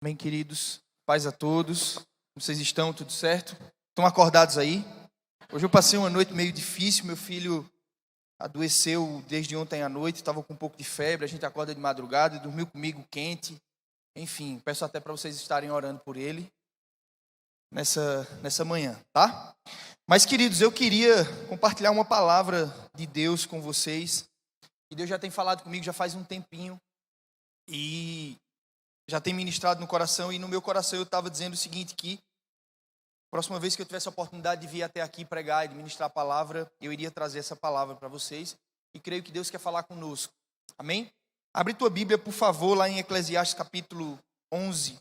Bem, queridos, paz a todos. Vocês estão tudo certo? Estão acordados aí? Hoje eu passei uma noite meio difícil. Meu filho adoeceu desde ontem à noite, estava com um pouco de febre. A gente acorda de madrugada, dormiu comigo quente. Enfim, peço até para vocês estarem orando por ele nessa manhã, tá? Mas, queridos, eu queria compartilhar uma palavra de Deus com vocês. E Deus já tem falado comigo já faz um tempinho. E já tem ministrado no coração, e no meu coração eu estava dizendo o seguinte, que próxima vez que eu tivesse a oportunidade de vir até aqui pregar e de ministrar a palavra, eu iria trazer essa palavra para vocês, e creio que Deus quer falar conosco, amém? Abre tua Bíblia, por favor, lá em Eclesiastes capítulo 11,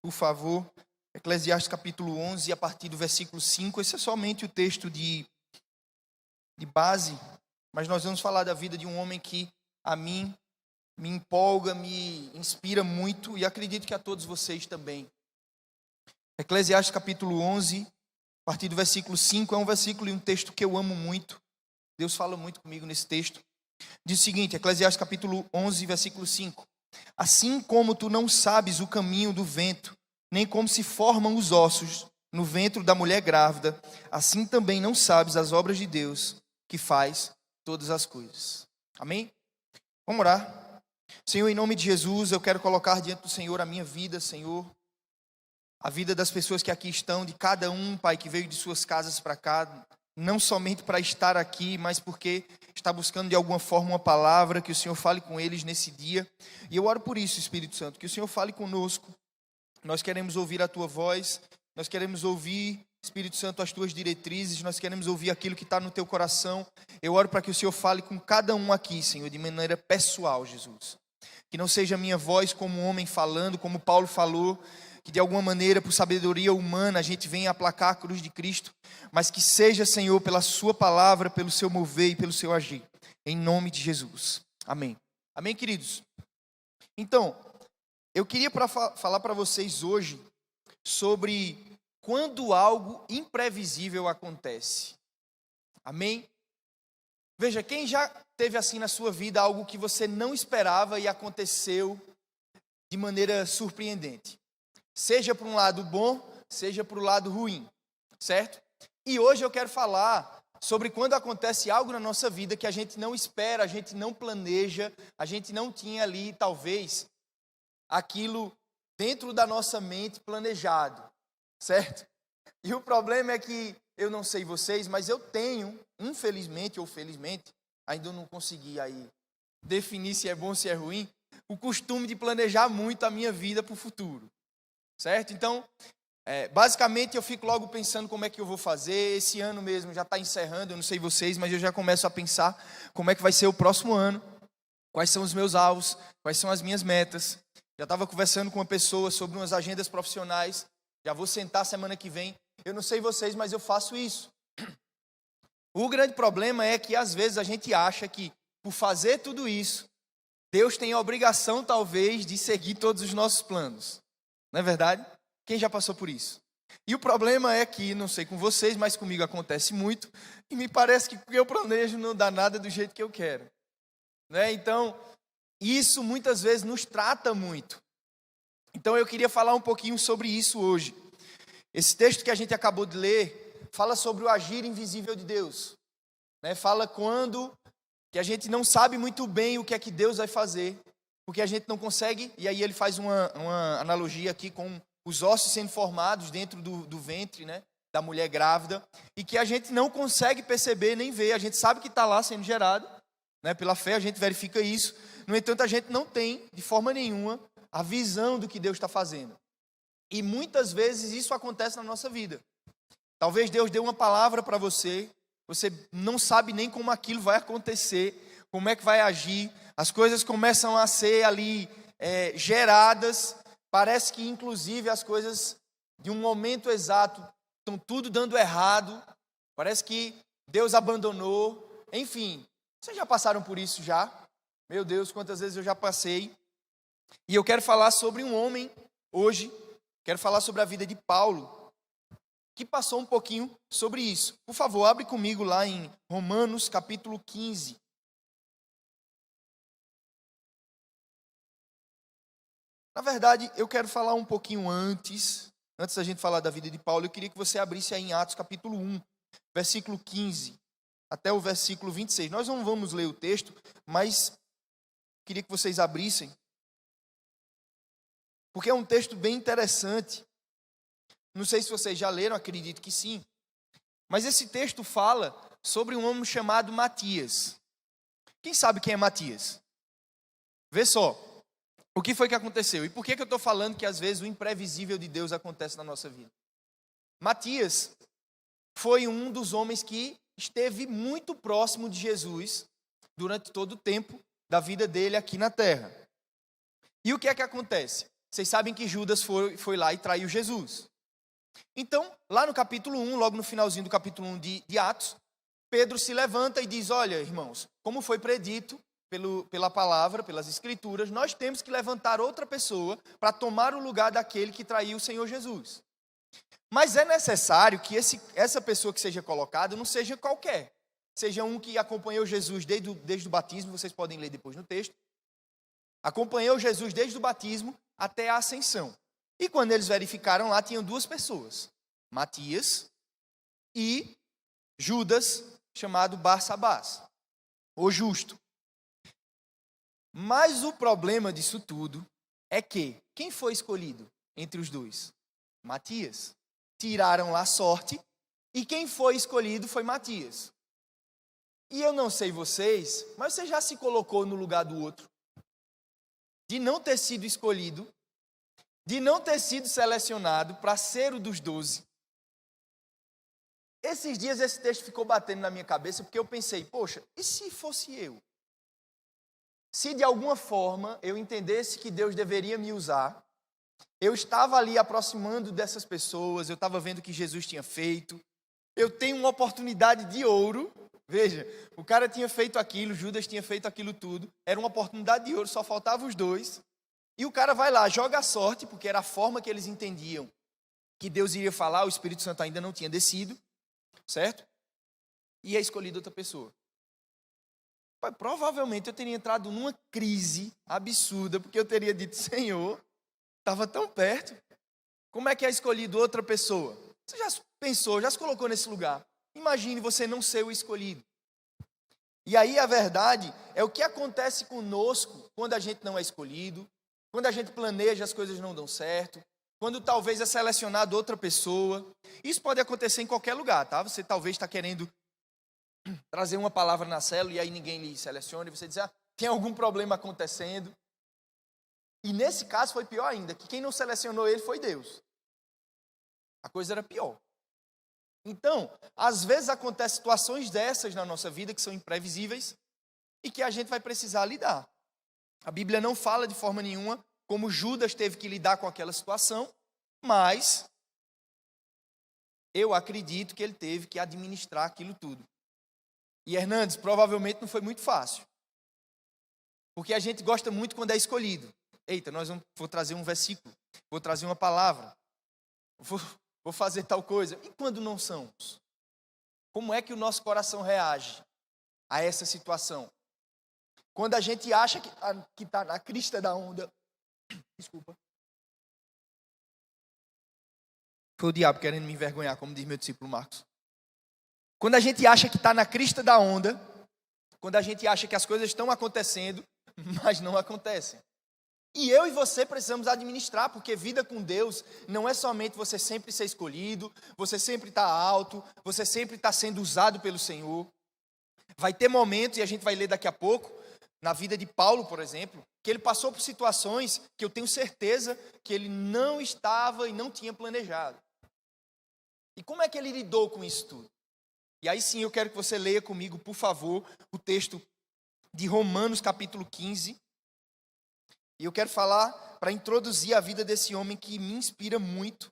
por favor, Eclesiastes capítulo 11, a partir do versículo 5, esse é somente o texto de base, mas nós vamos falar da vida de um homem que a mim me empolga, me inspira muito, e acredito que a todos vocês também. Eclesiastes capítulo 11, a partir do versículo 5, é um versículo e um texto que eu amo muito. Deus fala muito comigo nesse texto. Diz o seguinte, Eclesiastes capítulo 11, versículo 5. Assim como tu não sabes o caminho do vento, nem como se formam os ossos no ventre da mulher grávida, assim também não sabes as obras de Deus, que faz todas as coisas. Amém? Vamos orar. Senhor, em nome de Jesus, eu quero colocar diante do Senhor a minha vida, Senhor, a vida das pessoas que aqui estão, de cada um, Pai, que veio de suas casas para cá, não somente para estar aqui, mas porque está buscando de alguma forma uma palavra, que o Senhor fale com eles nesse dia. E eu oro por isso, Espírito Santo, que o Senhor fale conosco. Nós queremos ouvir a Tua voz, nós queremos ouvir, Espírito Santo, as Tuas diretrizes, nós queremos ouvir aquilo que está no Teu coração. Eu oro para que o Senhor fale com cada um aqui, Senhor, de maneira pessoal, Jesus. Que não seja a minha voz como um homem falando, como Paulo falou, que de alguma maneira, por sabedoria humana, a gente venha aplacar a cruz de Cristo, mas que seja, Senhor, pela Sua palavra, pelo Seu mover e pelo Seu agir. Em nome de Jesus. Amém. Amém, queridos? Então, eu queria falar para vocês hoje sobre quando algo imprevisível acontece. Amém? Veja, quem já teve assim na sua vida algo que você não esperava e aconteceu de maneira surpreendente? Seja para um lado bom, seja para o lado ruim, certo? E hoje eu quero falar sobre quando acontece algo na nossa vida que a gente não espera, a gente não planeja, a gente não tinha ali, talvez, aquilo dentro da nossa mente planejado, certo? E o problema é que, eu não sei vocês, mas eu tenho, infelizmente ou felizmente, ainda não consegui aí definir se é bom ou se é ruim, o costume de planejar muito a minha vida para o futuro, certo? Então, basicamente eu fico logo pensando como é que eu vou fazer. Esse ano mesmo já está encerrando, eu não sei vocês, mas eu já começo a pensar como é que vai ser o próximo ano, quais são os meus alvos, quais são as minhas metas. Já estava conversando com uma pessoa sobre umas agendas profissionais, já vou sentar semana que vem. Eu não sei vocês, mas eu faço isso. O grande problema é que às vezes a gente acha que por fazer tudo isso, Deus tem a obrigação talvez de seguir todos os nossos planos. Não é verdade? Quem já passou por isso? E o problema é que, não sei com vocês, mas comigo acontece muito, e me parece que o que eu planejo não dá nada do jeito que eu quero. Né? Então, isso muitas vezes nos trata muito. Então eu queria falar um pouquinho sobre isso hoje. Esse texto que a gente acabou de ler fala sobre o agir invisível de Deus. Né? Fala quando que a gente não sabe muito bem o que é que Deus vai fazer, porque a gente não consegue, e aí ele faz uma analogia aqui com os ossos sendo formados dentro do ventre, né, da mulher grávida, e que a gente não consegue perceber nem ver. A gente sabe que está lá sendo gerado, né, pela fé a gente verifica isso. No entanto, a gente não tem, de forma nenhuma, a visão do que Deus está fazendo. E muitas vezes isso acontece na nossa vida. Talvez Deus dê uma palavra para você, você não sabe nem como aquilo vai acontecer, como é que vai agir, as coisas começam a ser ali geradas, parece que inclusive as coisas de um momento exato estão tudo dando errado, parece que Deus abandonou, enfim, vocês já passaram por isso já? Meu Deus, quantas vezes eu já passei. E eu quero falar sobre um homem hoje. Quero falar sobre a vida de Paulo, que passou um pouquinho sobre isso. Por favor, abre comigo lá em Romanos capítulo 15. Na verdade, eu quero falar um pouquinho antes da gente falar da vida de Paulo, eu queria que você abrisse aí em Atos capítulo 1, versículo 15, até o versículo 26. Nós não vamos ler o texto, mas queria que vocês abrissem, porque é um texto bem interessante. Não sei se vocês já leram, acredito que sim. Mas esse texto fala sobre um homem chamado Matias. Quem sabe quem é Matias? Vê só, o que foi que aconteceu? E por que eu estou falando que às vezes o imprevisível de Deus acontece na nossa vida? Matias foi um dos homens que esteve muito próximo de Jesus durante todo o tempo da vida dele aqui na terra. E o que é que acontece? Vocês sabem que Judas foi lá e traiu Jesus. Então, lá no capítulo 1, logo no finalzinho do capítulo 1 de Atos, Pedro se levanta e diz: olha, irmãos, como foi predito pela palavra, pelas escrituras, nós temos que levantar outra pessoa para tomar o lugar daquele que traiu o Senhor Jesus. Mas é necessário que essa pessoa que seja colocada não seja qualquer. Seja um que acompanhou Jesus desde o batismo, vocês podem ler depois no texto. Acompanhou Jesus desde o batismo até a ascensão. E quando eles verificaram lá, tinham duas pessoas: Matias e Judas, chamado Barsabás, o justo. Mas o problema disso tudo é que quem foi escolhido entre os dois? Matias. Tiraram lá sorte e quem foi escolhido foi Matias. E eu não sei vocês, mas você já se colocou no lugar do outro? De não ter sido escolhido, de não ter sido selecionado para ser o dos 12. Esses dias esse texto ficou batendo na minha cabeça porque eu pensei, poxa, e se fosse eu? Se de alguma forma eu entendesse que Deus deveria me usar, eu estava ali aproximando dessas pessoas, eu estava vendo o que Jesus tinha feito, eu tenho uma oportunidade de ouro. Veja, o cara tinha feito aquilo, Judas tinha feito aquilo tudo, era uma oportunidade de ouro, só faltavam os dois. E o cara vai lá, joga a sorte, porque era a forma que eles entendiam que Deus iria falar, o Espírito Santo ainda não tinha descido, certo? E é escolhido outra pessoa. Provavelmente eu teria entrado numa crise absurda, porque eu teria dito: Senhor, estava tão perto, como é que é escolhido outra pessoa? Você já pensou, já se colocou nesse lugar? Imagine você não ser o escolhido. E aí a verdade é o que acontece conosco quando a gente não é escolhido, quando a gente planeja as coisas não dão certo, quando talvez é selecionado outra pessoa. Isso pode acontecer em qualquer lugar, tá? Você talvez está querendo trazer uma palavra na célula e aí ninguém lhe seleciona e você diz: tem algum problema acontecendo. E nesse caso foi pior ainda, que quem não selecionou ele foi Deus. A coisa era pior. Então, às vezes acontecem situações dessas na nossa vida que são imprevisíveis e que a gente vai precisar lidar. A Bíblia não fala de forma nenhuma como Judas teve que lidar com aquela situação, mas eu acredito que ele teve que administrar aquilo tudo. E Hernandes, provavelmente não foi muito fácil. Porque a gente gosta muito quando é escolhido. Eita, vou trazer um versículo, vou trazer uma palavra, vou fazer tal coisa. E quando não somos? Como é que o nosso coração reage a essa situação? Quando a gente acha que está na crista da onda. Desculpa. Foi o diabo querendo me envergonhar, como diz meu discípulo Marcos. Quando a gente acha que está na crista da onda, quando a gente acha que as coisas estão acontecendo, mas não acontecem. E eu e você precisamos administrar, porque vida com Deus não é somente você sempre ser escolhido, você sempre estar alto, você sempre estar sendo usado pelo Senhor. Vai ter momentos, e a gente vai ler daqui a pouco, na vida de Paulo, por exemplo, que ele passou por situações que eu tenho certeza que ele não estava e não tinha planejado. E como é que ele lidou com isso tudo? E aí sim eu quero que você leia comigo, por favor, o texto de Romanos capítulo 15. E eu quero falar para introduzir a vida desse homem que me inspira muito.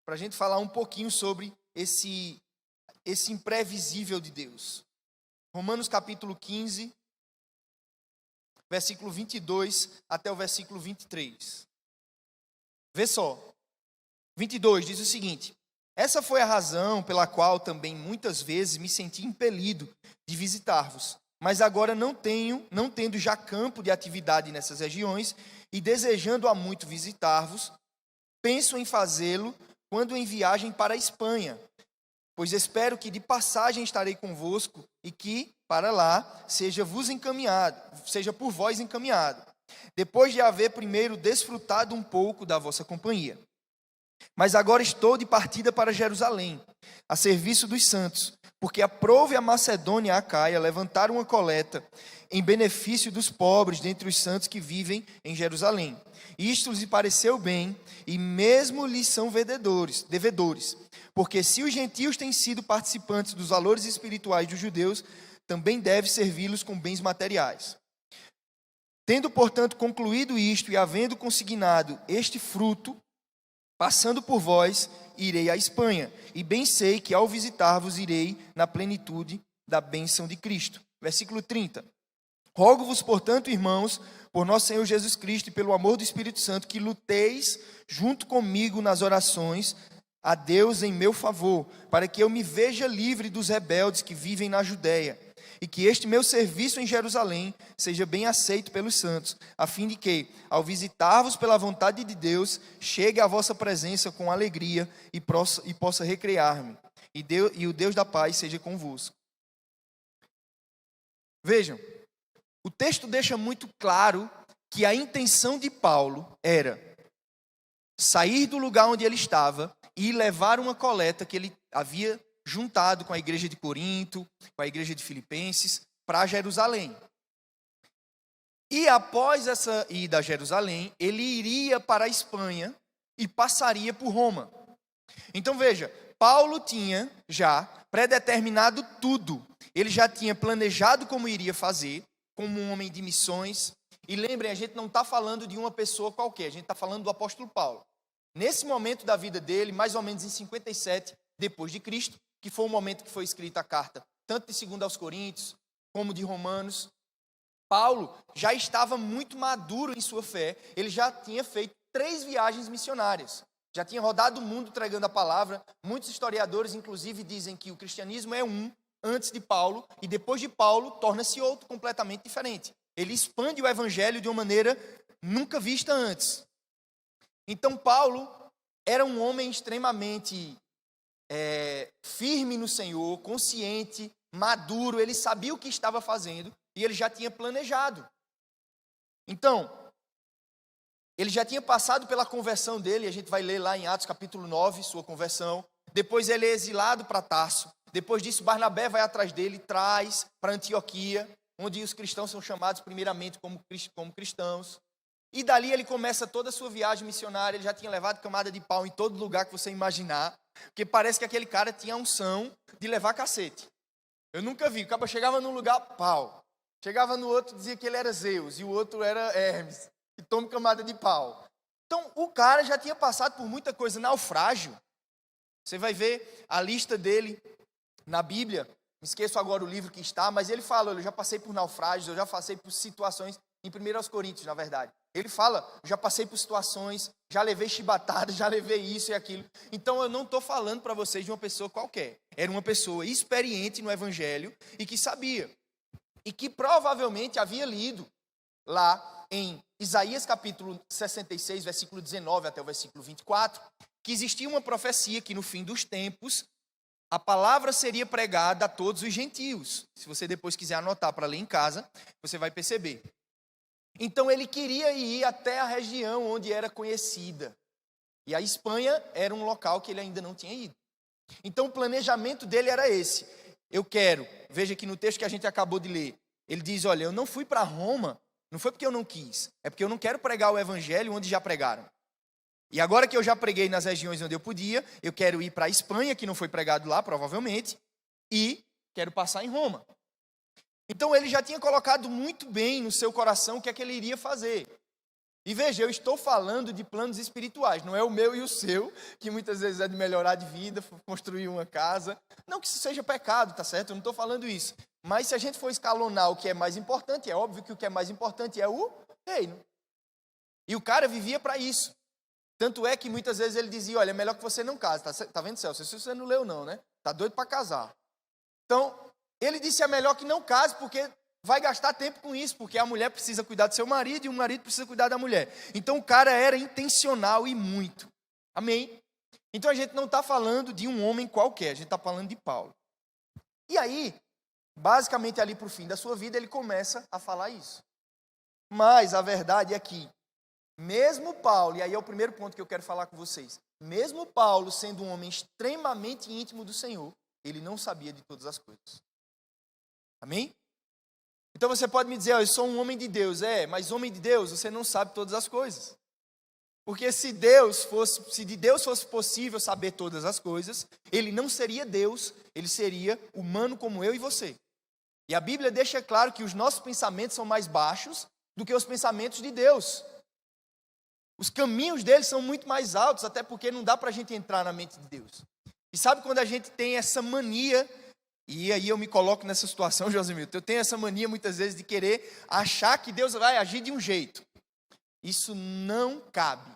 Para a gente falar um pouquinho sobre esse imprevisível de Deus. Romanos capítulo 15, versículo 22 até o versículo 23. Vê só. 22 diz o seguinte: essa foi a razão pela qual também muitas vezes me senti impelido de visitar-vos, mas agora não tendo já campo de atividade nessas regiões e desejando há muito visitar-vos, penso em fazê-lo quando em viagem para a Espanha, pois espero que de passagem estarei convosco e que para lá seja por vós encaminhado, depois de haver primeiro desfrutado um pouco da vossa companhia. Mas agora estou de partida para Jerusalém, a serviço dos santos, porque aprouve a Macedônia e a Acaia levantar uma coleta em benefício dos pobres dentre os santos que vivem em Jerusalém. Isto lhes pareceu bem, e mesmo lhes são devedores, porque se os gentios têm sido participantes dos valores espirituais dos judeus, também deve servi-los com bens materiais. Tendo, portanto, concluído isto e havendo consignado este fruto, passando por vós, irei à Espanha, e bem sei que ao visitar-vos irei na plenitude da bênção de Cristo. Versículo 30. Rogo-vos, portanto, irmãos, por nosso Senhor Jesus Cristo e pelo amor do Espírito Santo, que luteis junto comigo nas orações a Deus em meu favor, para que eu me veja livre dos rebeldes que vivem na Judéia, e que este meu serviço em Jerusalém seja bem aceito pelos santos, a fim de que, ao visitar-vos pela vontade de Deus, chegue à vossa presença com alegria e possa recrear-me, e o Deus da paz seja convosco. Vejam, o texto deixa muito claro que a intenção de Paulo era sair do lugar onde ele estava e levar uma coleta que ele havia juntado com a igreja de Corinto, com a igreja de Filipenses, para Jerusalém. E após essa ida a Jerusalém, ele iria para a Espanha e passaria por Roma. Então veja, Paulo tinha já predeterminado tudo. Ele já tinha planejado como iria fazer, como um homem de missões. E lembrem, a gente não está falando de uma pessoa qualquer, a gente está falando do apóstolo Paulo. Nesse momento da vida dele, mais ou menos em 57 depois de Cristo, que foi o momento que foi escrita a carta, tanto de 2 aos Coríntios, como de Romanos, Paulo já estava muito maduro em sua fé, ele já tinha feito 3 viagens missionárias, já tinha rodado o mundo entregando a palavra. Muitos historiadores, inclusive, dizem que o cristianismo é um antes de Paulo, e depois de Paulo torna-se outro completamente diferente. Ele expande o evangelho de uma maneira nunca vista antes. Então Paulo era um homem extremamente firme no Senhor, consciente, maduro, ele sabia o que estava fazendo e ele já tinha planejado. Então, ele já tinha passado pela conversão dele, a gente vai ler lá em Atos capítulo 9, sua conversão. Depois ele é exilado para Tarso. Depois disso, Barnabé vai atrás dele, traz para Antioquia, onde os cristãos são chamados primeiramente como cristãos. E dali ele começa toda a sua viagem missionária. Ele já tinha levado camada de pau em todo lugar que você imaginar, porque parece que aquele cara tinha a unção de levar cacete. Eu nunca vi, o cara chegava num lugar, pau. Chegava no outro, dizia que ele era Zeus, e o outro era Hermes, e toma camada de pau. Então, o cara já tinha passado por muita coisa. Naufrágio, você vai ver a lista dele na Bíblia. Me esqueço agora o livro que está, mas ele fala, eu já passei por naufrágios, eu já passei por situações, em 1 Coríntios, na verdade. Ele fala, já passei por situações, já levei chibatada, já levei isso e aquilo. Então eu não estou falando para vocês de uma pessoa qualquer. Era uma pessoa experiente no evangelho e que sabia. E que provavelmente havia lido lá em Isaías capítulo 66, versículo 19 até o versículo 24, que existia uma profecia que no fim dos tempos a palavra seria pregada a todos os gentios. Se você depois quiser anotar para ler em casa, você vai perceber. Então ele queria ir até a região onde era conhecida. E a Espanha era um local que ele ainda não tinha ido. Então o planejamento dele era esse. Eu quero, veja aqui no texto que a gente acabou de ler, ele diz, olha, eu não fui para Roma, não foi porque eu não quis, é porque eu não quero pregar o evangelho onde já pregaram. E agora que eu já preguei nas regiões onde eu podia, eu quero ir para a Espanha, que não foi pregado lá, provavelmente, e quero passar em Roma. Então ele já tinha colocado muito bem no seu coração o que é que ele iria fazer. E veja, eu estou falando de planos espirituais, não é o meu e o seu, que muitas vezes é de melhorar de vida, construir uma casa. Não que isso seja pecado, tá certo? Eu não estou falando isso. Mas se a gente for escalonar o que é mais importante, é óbvio que o que é mais importante é o reino. E o cara vivia para isso. Tanto é que muitas vezes ele dizia, olha, é melhor que você não case. Tá vendo, Celso? Se você não leu não, né? Tá doido para casar. Então, ele disse, é melhor que não case, porque vai gastar tempo com isso, porque a mulher precisa cuidar do seu marido e o marido precisa cuidar da mulher. Então o cara era intencional e muito. Amém? Então a gente não está falando de um homem qualquer, a gente está falando de Paulo. E aí, basicamente ali para o fim da sua vida, ele começa a falar isso. Mas a verdade é que, mesmo Paulo, e aí é o primeiro ponto que eu quero falar com vocês, mesmo Paulo sendo um homem extremamente íntimo do Senhor, ele não sabia de todas as coisas. Amém? Então você pode me dizer, eu sou um homem de Deus. Mas homem de Deus, você não sabe todas as coisas. Porque se de Deus fosse possível saber todas as coisas, ele não seria Deus, ele seria humano como eu e você. E a Bíblia deixa claro que os nossos pensamentos são mais baixos do que os pensamentos de Deus. Os caminhos dele são muito mais altos, até porque não dá para a gente entrar na mente de Deus. E sabe quando a gente tem essa mania, e aí eu me coloco nessa situação, Josemilton, eu tenho essa mania muitas vezes de querer achar que Deus vai agir de um jeito. Isso não cabe.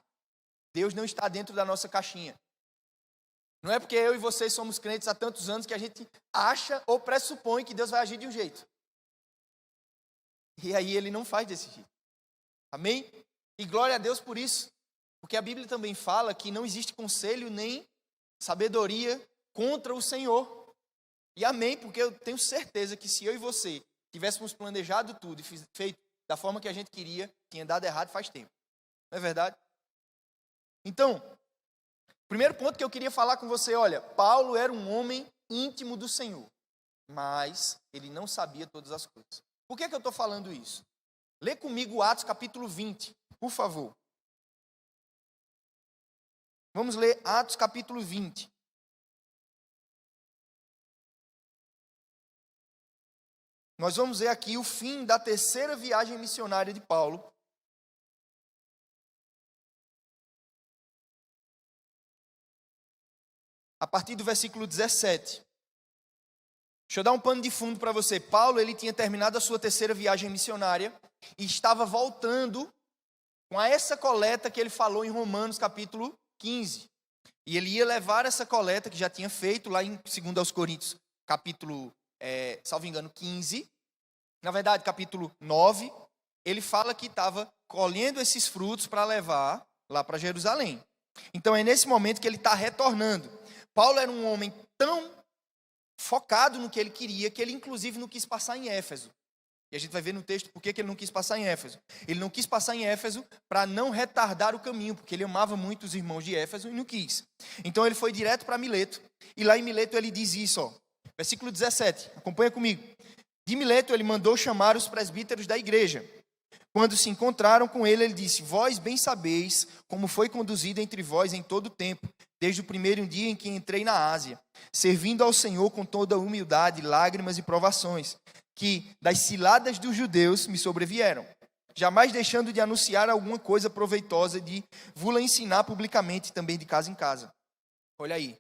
Deus não está dentro da nossa caixinha. Não é porque eu e vocês somos crentes há tantos anos que a gente acha ou pressupõe que Deus vai agir de um jeito. E aí ele não faz desse jeito. Amém? E glória a Deus por isso. Porque a Bíblia também fala que não existe conselho nem sabedoria contra o Senhor. E amém, porque eu tenho certeza que se eu e você tivéssemos planejado tudo e feito da forma que a gente queria, tinha dado errado faz tempo. Não é verdade? Então, primeiro ponto que eu queria falar com você, olha, Paulo era um homem íntimo do Senhor, mas ele não sabia todas as coisas. Por que eu estou falando isso? Lê comigo Atos capítulo 20, por favor. Vamos ler Atos capítulo 20. Nós vamos ver aqui o fim da terceira viagem missionária de Paulo. A partir do versículo 17. Deixa eu dar um pano de fundo para você. Paulo, ele tinha terminado a sua terceira viagem missionária e estava voltando com essa coleta que ele falou em Romanos capítulo 15. E ele ia levar essa coleta que já tinha feito lá em 2 aos Coríntios, capítulo, salvo engano, 15. Na verdade, capítulo 9, ele fala que estava colhendo esses frutos para levar lá para Jerusalém. Então é nesse momento que ele está retornando. Paulo era um homem tão focado no que ele queria, que ele inclusive não quis passar em Éfeso. E a gente vai ver no texto por que ele não quis passar em Éfeso. Ele não quis passar em Éfeso para não retardar o caminho, porque ele amava muito os irmãos de Éfeso e não quis. Então ele foi direto para Mileto, e lá em Mileto ele diz isso, ó, versículo 17, acompanha comigo. De Mileto ele mandou chamar os presbíteros da igreja. Quando se encontraram com ele, ele disse, vós bem sabeis como foi conduzido entre vós em todo o tempo, desde o primeiro dia em que entrei na Ásia, servindo ao Senhor com toda humildade, lágrimas e provações, que das ciladas dos judeus me sobrevieram, jamais deixando de anunciar alguma coisa proveitosa, de vos ensinar publicamente também de casa em casa. Olha aí,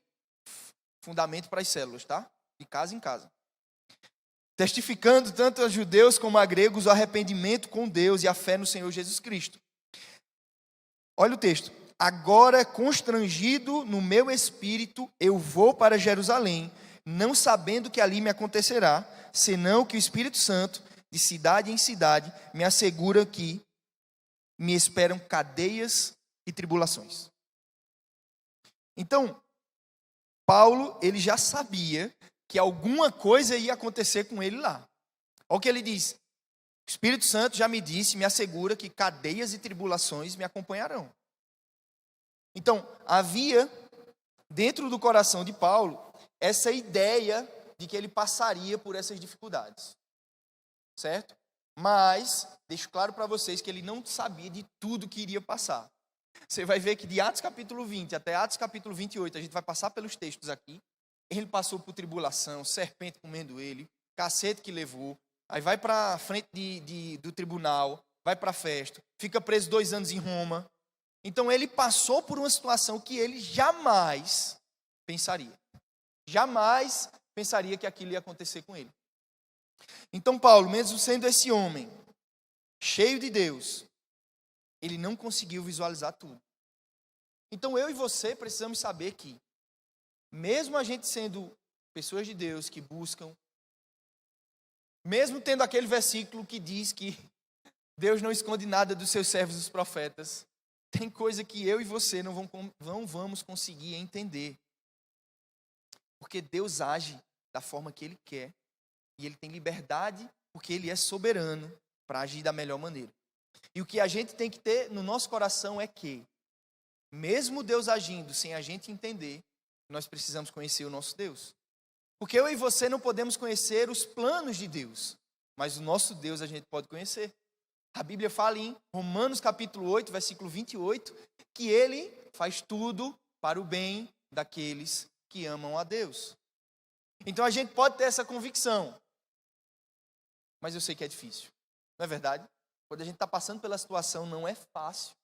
fundamento para as células, tá? De casa em casa. Testificando tanto a judeus como a gregos o arrependimento com Deus e a fé no Senhor Jesus Cristo. Olha o texto. Agora, constrangido no meu espírito, eu vou para Jerusalém, não sabendo que ali me acontecerá, senão que o Espírito Santo, de cidade em cidade, me assegura que me esperam cadeias e tribulações. Então, Paulo, ele já sabia que alguma coisa ia acontecer com ele lá. Olha o que ele diz. O Espírito Santo já me disse, me assegura que cadeias e tribulações me acompanharão. Então, havia dentro do coração de Paulo essa ideia de que ele passaria por essas dificuldades. Certo? Mas, deixo claro para vocês que ele não sabia de tudo que iria passar. Você vai ver que de Atos capítulo 20 até Atos capítulo 28, a gente vai passar pelos textos aqui. Ele passou por tribulação, serpente comendo ele, cacete que levou, aí vai para a frente do tribunal, vai para a festa, fica preso 2 anos em Roma. Então ele passou por uma situação que ele jamais pensaria. Jamais pensaria que aquilo ia acontecer com ele. Então Paulo, mesmo sendo esse homem, cheio de Deus, ele não conseguiu visualizar tudo. Então eu e você precisamos saber que, mesmo a gente sendo pessoas de Deus que buscam, Mesmo tendo aquele versículo que diz que Deus não esconde nada dos seus servos, os profetas, tem coisa que eu e você não vamos conseguir entender. Porque Deus age da forma que Ele quer. E Ele tem liberdade, porque Ele é soberano, para agir da melhor maneira. E o que a gente tem que ter no nosso coração é que, mesmo Deus agindo sem a gente entender, nós precisamos conhecer o nosso Deus. Porque eu e você não podemos conhecer os planos de Deus, mas o nosso Deus a gente pode conhecer. A Bíblia fala em Romanos capítulo 8, versículo 28, que Ele faz tudo para o bem daqueles que amam a Deus. Então a gente pode ter essa convicção, mas eu sei que é difícil, não é verdade? Quando a gente está passando pela situação, não é fácil.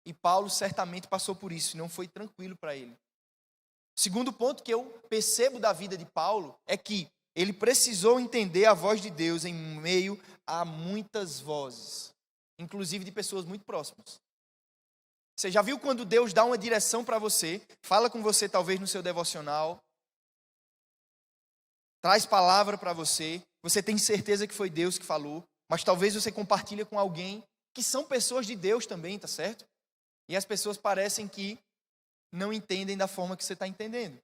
E Paulo certamente passou por isso, e não foi tranquilo para ele. Segundo ponto que eu percebo da vida de Paulo é que ele precisou entender a voz de Deus em meio a muitas vozes, inclusive de pessoas muito próximas. Você já viu quando Deus dá uma direção para você, fala com você talvez no seu devocional, traz palavra para você, você tem certeza que foi Deus que falou, mas talvez você compartilha com alguém que são pessoas de Deus também, tá certo? E as pessoas parecem que não entendem da forma que você está entendendo.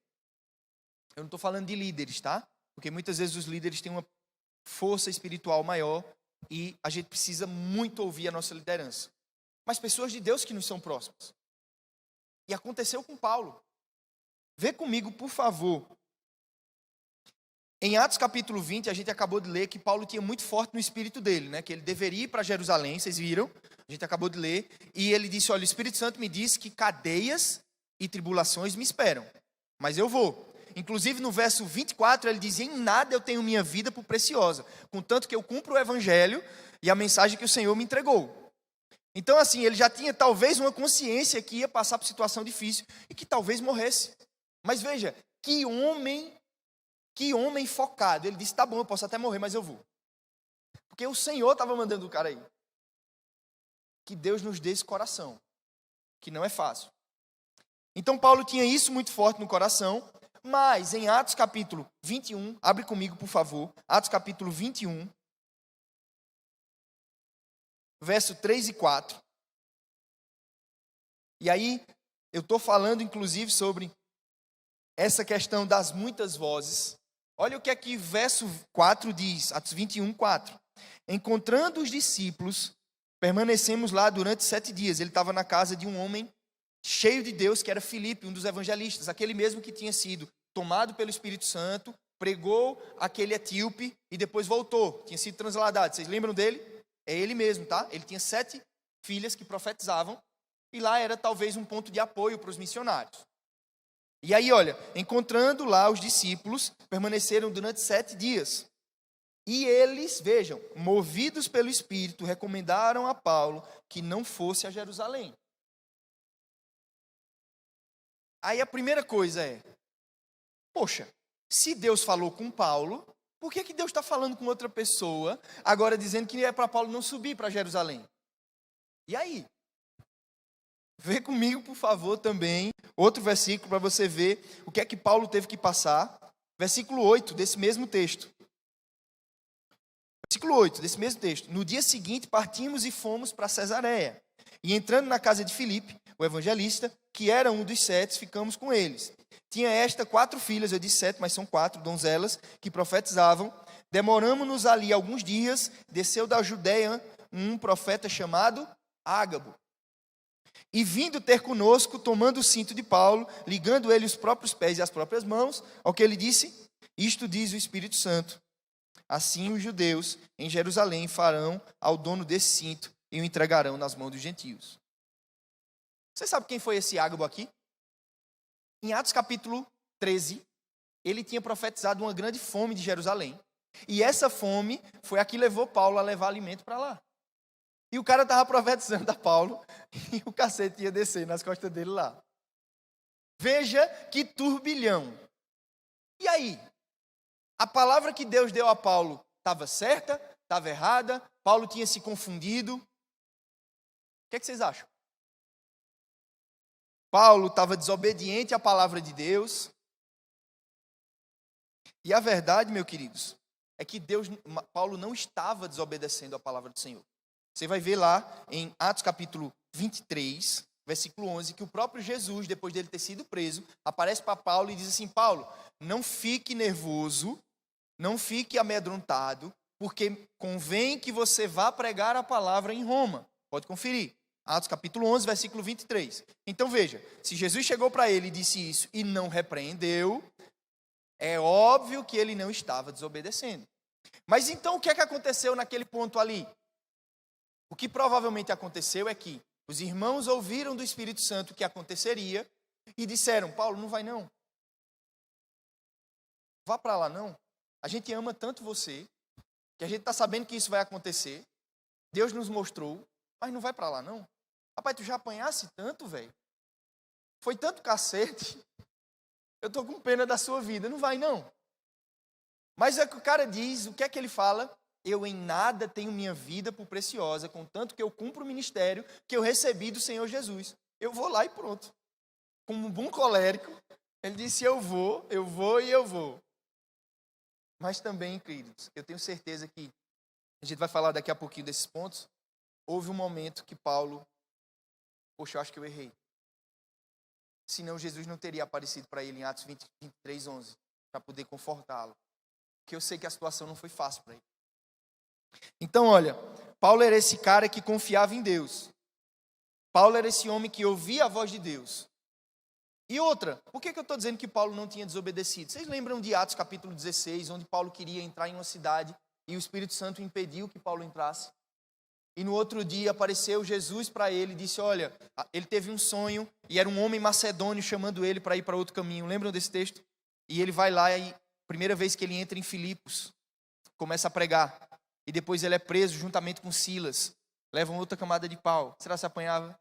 Eu não estou falando de líderes, tá? Porque muitas vezes os líderes têm uma força espiritual maior e a gente precisa muito ouvir a nossa liderança. Mas pessoas de Deus que nos são próximas. E aconteceu com Paulo. Vê comigo, por favor. Em Atos capítulo 20, a gente acabou de ler que Paulo tinha muito forte no espírito dele, né? Que ele deveria ir para Jerusalém, vocês viram? A gente acabou de ler. E ele disse, olha, o Espírito Santo me disse que cadeias e tribulações me esperam, mas eu vou. Inclusive no verso 24 ele dizia, em nada eu tenho minha vida por preciosa, contanto que eu cumpro o evangelho e a mensagem que o Senhor me entregou. Então assim, ele já tinha talvez uma consciência que ia passar por situação difícil e que talvez morresse. Mas veja, que homem focado. Ele disse, tá bom, eu posso até morrer, mas eu vou. Porque o Senhor estava mandando o cara aí. Que Deus nos dê esse coração, que não é fácil. Então Paulo tinha isso muito forte no coração, mas em Atos capítulo 21, abre comigo por favor, Atos capítulo 21, verso 3 e 4. E aí eu estou falando inclusive sobre essa questão das muitas vozes. Olha o que é que verso 4 diz, Atos 21, 4. Encontrando os discípulos, permanecemos lá durante 7 dias. Ele estava na casa de um homem cheio de Deus, que era Filipe, um dos evangelistas, aquele mesmo que tinha sido tomado pelo Espírito Santo, pregou aquele etíope e depois voltou, tinha sido transladado. Vocês lembram dele? É ele mesmo, tá? Ele tinha 7 filhas que profetizavam e lá era talvez um ponto de apoio para os missionários. E aí, olha, encontrando lá os discípulos, permaneceram durante 7 dias. E eles, vejam, movidos pelo Espírito, recomendaram a Paulo que não fosse a Jerusalém. Aí a primeira coisa é, poxa, se Deus falou com Paulo, por que Deus está falando com outra pessoa, agora dizendo que é para Paulo não subir para Jerusalém? E aí? Vê comigo, por favor, também, outro versículo para você ver o que é que Paulo teve que passar. Versículo 8 desse mesmo texto. Versículo 8 desse mesmo texto. No dia seguinte partimos e fomos para Cesareia. E entrando na casa de Filipe, o evangelista, que era um dos 7, ficamos com eles. Tinha esta 4 filhas, eu disse 7, mas são 4 donzelas, que profetizavam. Demoramos-nos ali alguns dias, desceu da Judeia um profeta chamado Ágabo. E vindo ter conosco, tomando o cinto de Paulo, ligando ele os próprios pés e as próprias mãos, ao que ele disse, isto diz o Espírito Santo. Assim os judeus em Jerusalém farão ao dono desse cinto e o entregarão nas mãos dos gentios. Você sabe quem foi esse Ágabo aqui? Em Atos capítulo 13, ele tinha profetizado uma grande fome de Jerusalém. E essa fome foi a que levou Paulo a levar alimento para lá. E o cara estava profetizando a Paulo e o cacete ia descer nas costas dele lá. Veja que turbilhão. E aí? A palavra que Deus deu a Paulo estava certa? Estava errada? Paulo tinha se confundido? O que vocês acham? Paulo estava desobediente à palavra de Deus. E a verdade, meus queridos, é que Paulo não estava desobedecendo a palavra do Senhor. Você vai ver lá em Atos capítulo 23, versículo 11, que o próprio Jesus, depois dele ter sido preso, aparece para Paulo e diz assim: Paulo, não fique nervoso, não fique amedrontado, porque convém que você vá pregar a palavra em Roma. Pode conferir. Atos capítulo 11, versículo 23. Então veja, se Jesus chegou para ele e disse isso e não repreendeu, é óbvio que ele não estava desobedecendo. Mas então o que é que aconteceu naquele ponto ali? O que provavelmente aconteceu é que os irmãos ouviram do Espírito Santo o que aconteceria e disseram: Paulo, não vai não. Vá para lá não. A gente ama tanto você, que a gente está sabendo que isso vai acontecer. Deus nos mostrou, mas não vai para lá não. Rapaz, tu já apanhasse tanto, velho. Foi tanto cacete. Eu tô com pena da sua vida. Não vai não. Mas é que o cara diz, o que é que ele fala? Eu em nada tenho minha vida por preciosa, contanto que eu cumpro o ministério que eu recebi do Senhor Jesus. Eu vou lá e pronto. Como um bom colérico, ele disse: eu vou e eu vou. Mas também, queridos, eu tenho certeza que, a gente vai falar daqui a pouquinho desses pontos, houve um momento que Paulo, poxa, eu acho que eu errei. Senão Jesus não teria aparecido para ele em Atos 23, 11, para poder confortá-lo. Porque eu sei que a situação não foi fácil para ele. Então, olha, Paulo era esse cara que confiava em Deus. Paulo era esse homem que ouvia a voz de Deus. E outra, por que eu estou dizendo que Paulo não tinha desobedecido? Vocês lembram de Atos capítulo 16, onde Paulo queria entrar em uma cidade e o Espírito Santo impediu que Paulo entrasse? E no outro dia apareceu Jesus para ele e disse: olha, ele teve um sonho e era um homem macedônio chamando ele para ir para outro caminho. Lembram desse texto? E ele vai lá e, primeira vez que ele entra em Filipos, começa a pregar. E depois ele é preso juntamente com Silas. Levam outra camada de pau. Será que se apanhava?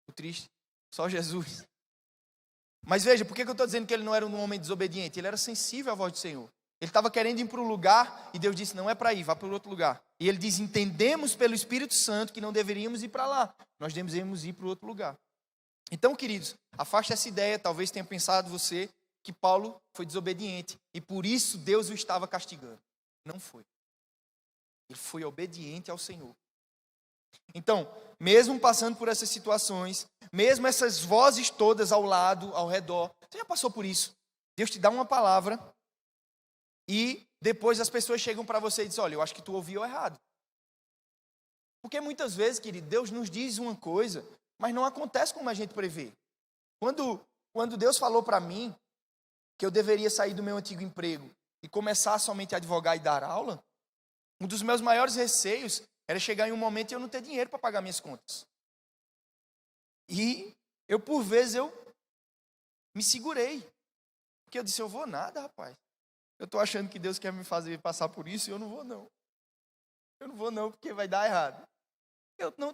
O triste. Só Jesus. Mas veja, por que eu estou dizendo que ele não era um homem desobediente? Ele era sensível à voz do Senhor. Ele estava querendo ir para um lugar e Deus disse: não é para ir, vá para outro lugar. E ele diz: entendemos pelo Espírito Santo que não deveríamos ir para lá. Nós deveríamos ir para outro lugar. Então, queridos, afaste essa ideia. Talvez tenha pensado você que Paulo foi desobediente e por isso Deus o estava castigando. Não foi. Ele foi obediente ao Senhor. Então, mesmo passando por essas situações, mesmo essas vozes todas ao lado, ao redor, você já passou por isso? Deus te dá uma palavra e depois as pessoas chegam para você e dizem: olha, eu acho que tu ouviu errado. Porque muitas vezes, querido, Deus nos diz uma coisa, mas não acontece como a gente prevê. Quando Deus falou para mim que eu deveria sair do meu antigo emprego e começar somente a advogar e dar aula, um dos meus maiores receios era chegar em um momento e eu não ter dinheiro para pagar minhas contas. E eu, por vezes, eu me segurei. Porque eu disse: eu vou nada, rapaz. Eu estou achando que Deus quer me fazer passar por isso e eu não vou não. Eu não vou não, porque vai dar errado.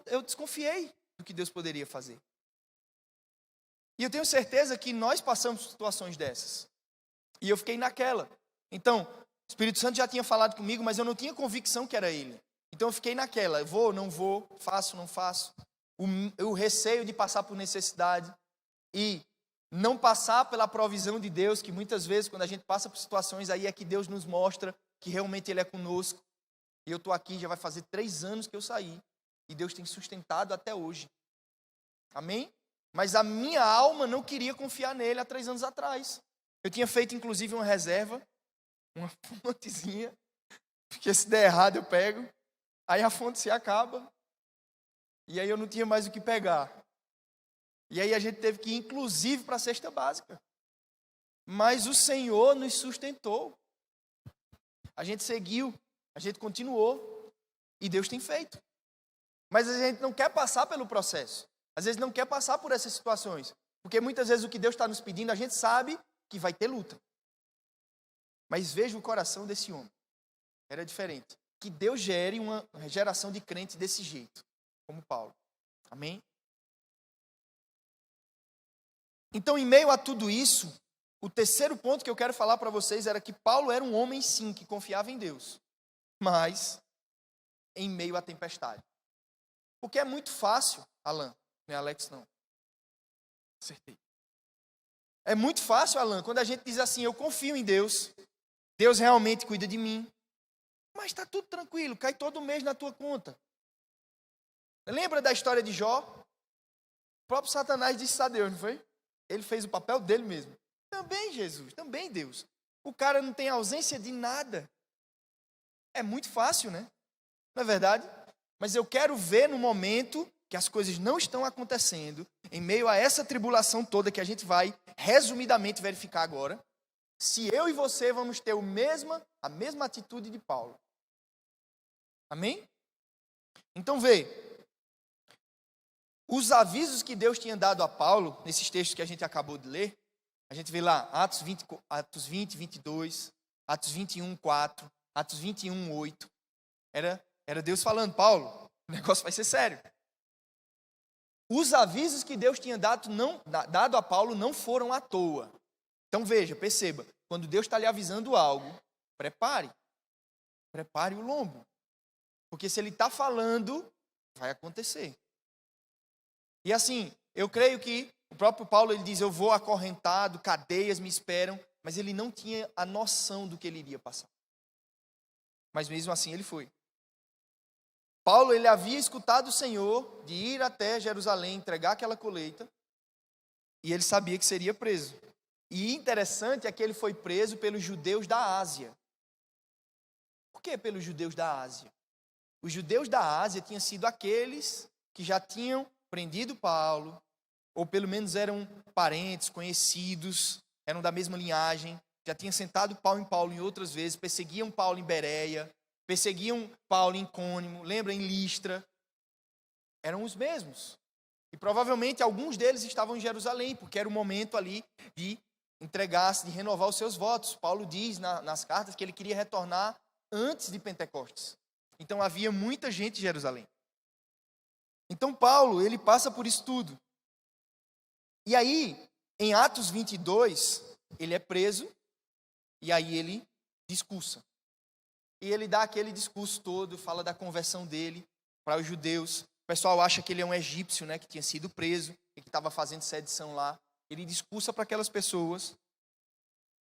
Eu desconfiei do que Deus poderia fazer. E eu tenho certeza que nós passamos por situações dessas. E eu fiquei naquela. Então, o Espírito Santo já tinha falado comigo, mas eu não tinha convicção que era Ele. Então eu fiquei naquela: vou, não vou, faço, não faço. O receio de passar por necessidade e não passar pela provisão de Deus, que muitas vezes quando a gente passa por situações aí é que Deus nos mostra que realmente Ele é conosco. E eu estou aqui, já vai fazer 3 anos que eu saí e Deus tem sustentado até hoje. Amém? Mas a minha alma não queria confiar nele há 3 anos atrás. Eu tinha feito inclusive uma reserva, uma fontezinha, porque se der errado eu pego. Aí a fonte se acaba. E aí eu não tinha mais o que pegar. E aí a gente teve que ir, inclusive, para a cesta básica. Mas o Senhor nos sustentou. A gente seguiu, a gente continuou. E Deus tem feito. Mas a gente não quer passar pelo processo. Às vezes não quer passar por essas situações. Porque muitas vezes o que Deus está nos pedindo, a gente sabe que vai ter luta. Mas veja o coração desse homem. Era diferente. Que Deus gere uma geração de crentes desse jeito, como Paulo. Amém? Então, em meio a tudo isso, o terceiro ponto que eu quero falar para vocês era que Paulo era um homem, sim, que confiava em Deus, mas em meio à tempestade. Porque é muito fácil, Alan, não é Alex não. Acertei. É muito fácil, Alan, quando a gente diz assim: eu confio em Deus, Deus realmente cuida de mim, Mas está tudo tranquilo, cai todo mês na tua conta. Lembra da história de Jó? O próprio Satanás disse a Deus, não foi? Ele fez o papel dele mesmo. Também Jesus, também Deus. O cara não tem ausência de nada. É muito fácil, né? Não é verdade? Mas eu quero ver no momento que as coisas não estão acontecendo, em meio a essa tribulação toda que a gente vai resumidamente verificar agora, se eu e você vamos ter a mesma atitude de Paulo. Amém? Então vê, os avisos que Deus tinha dado a Paulo, nesses textos que a gente acabou de ler, a gente vê lá Atos 20, 22, Atos 21, 4, Atos 21, 8. Era Deus falando, Paulo, o negócio vai ser sério. Os avisos que Deus tinha dado a Paulo não foram à toa. Então veja, perceba, quando Deus está lhe avisando algo, prepare o lombo. Porque se Ele está falando, vai acontecer. E assim, eu creio que o próprio Paulo, ele diz, eu vou acorrentado, cadeias me esperam, mas ele não tinha a noção do que ele iria passar. Mas mesmo assim ele foi. Paulo, ele havia escutado o Senhor de ir até Jerusalém, entregar aquela colheita, e ele sabia que seria preso. E interessante é que ele foi preso pelos judeus da Ásia. Por que pelos judeus da Ásia? Os judeus da Ásia tinham sido aqueles que já tinham prendido Paulo, ou pelo menos eram parentes, conhecidos, eram da mesma linhagem, já tinham sentado pau em Paulo em outras vezes, perseguiam Paulo em Bereia, perseguiam Paulo em Icônio, lembra, em Listra. Eram os mesmos. E provavelmente alguns deles estavam em Jerusalém, porque era o momento ali de entregar-se, de renovar os seus votos. Paulo diz nas cartas que ele queria retornar antes de Pentecostes. Então havia muita gente em Jerusalém. Então Paulo, ele passa por isso tudo. E aí, em Atos 22, ele é preso, e aí ele discursa. E ele dá aquele discurso todo, fala da conversão dele para os judeus. O pessoal acha que ele é um egípcio, né, que tinha sido preso e que estava fazendo sedição lá. Ele discursa para aquelas pessoas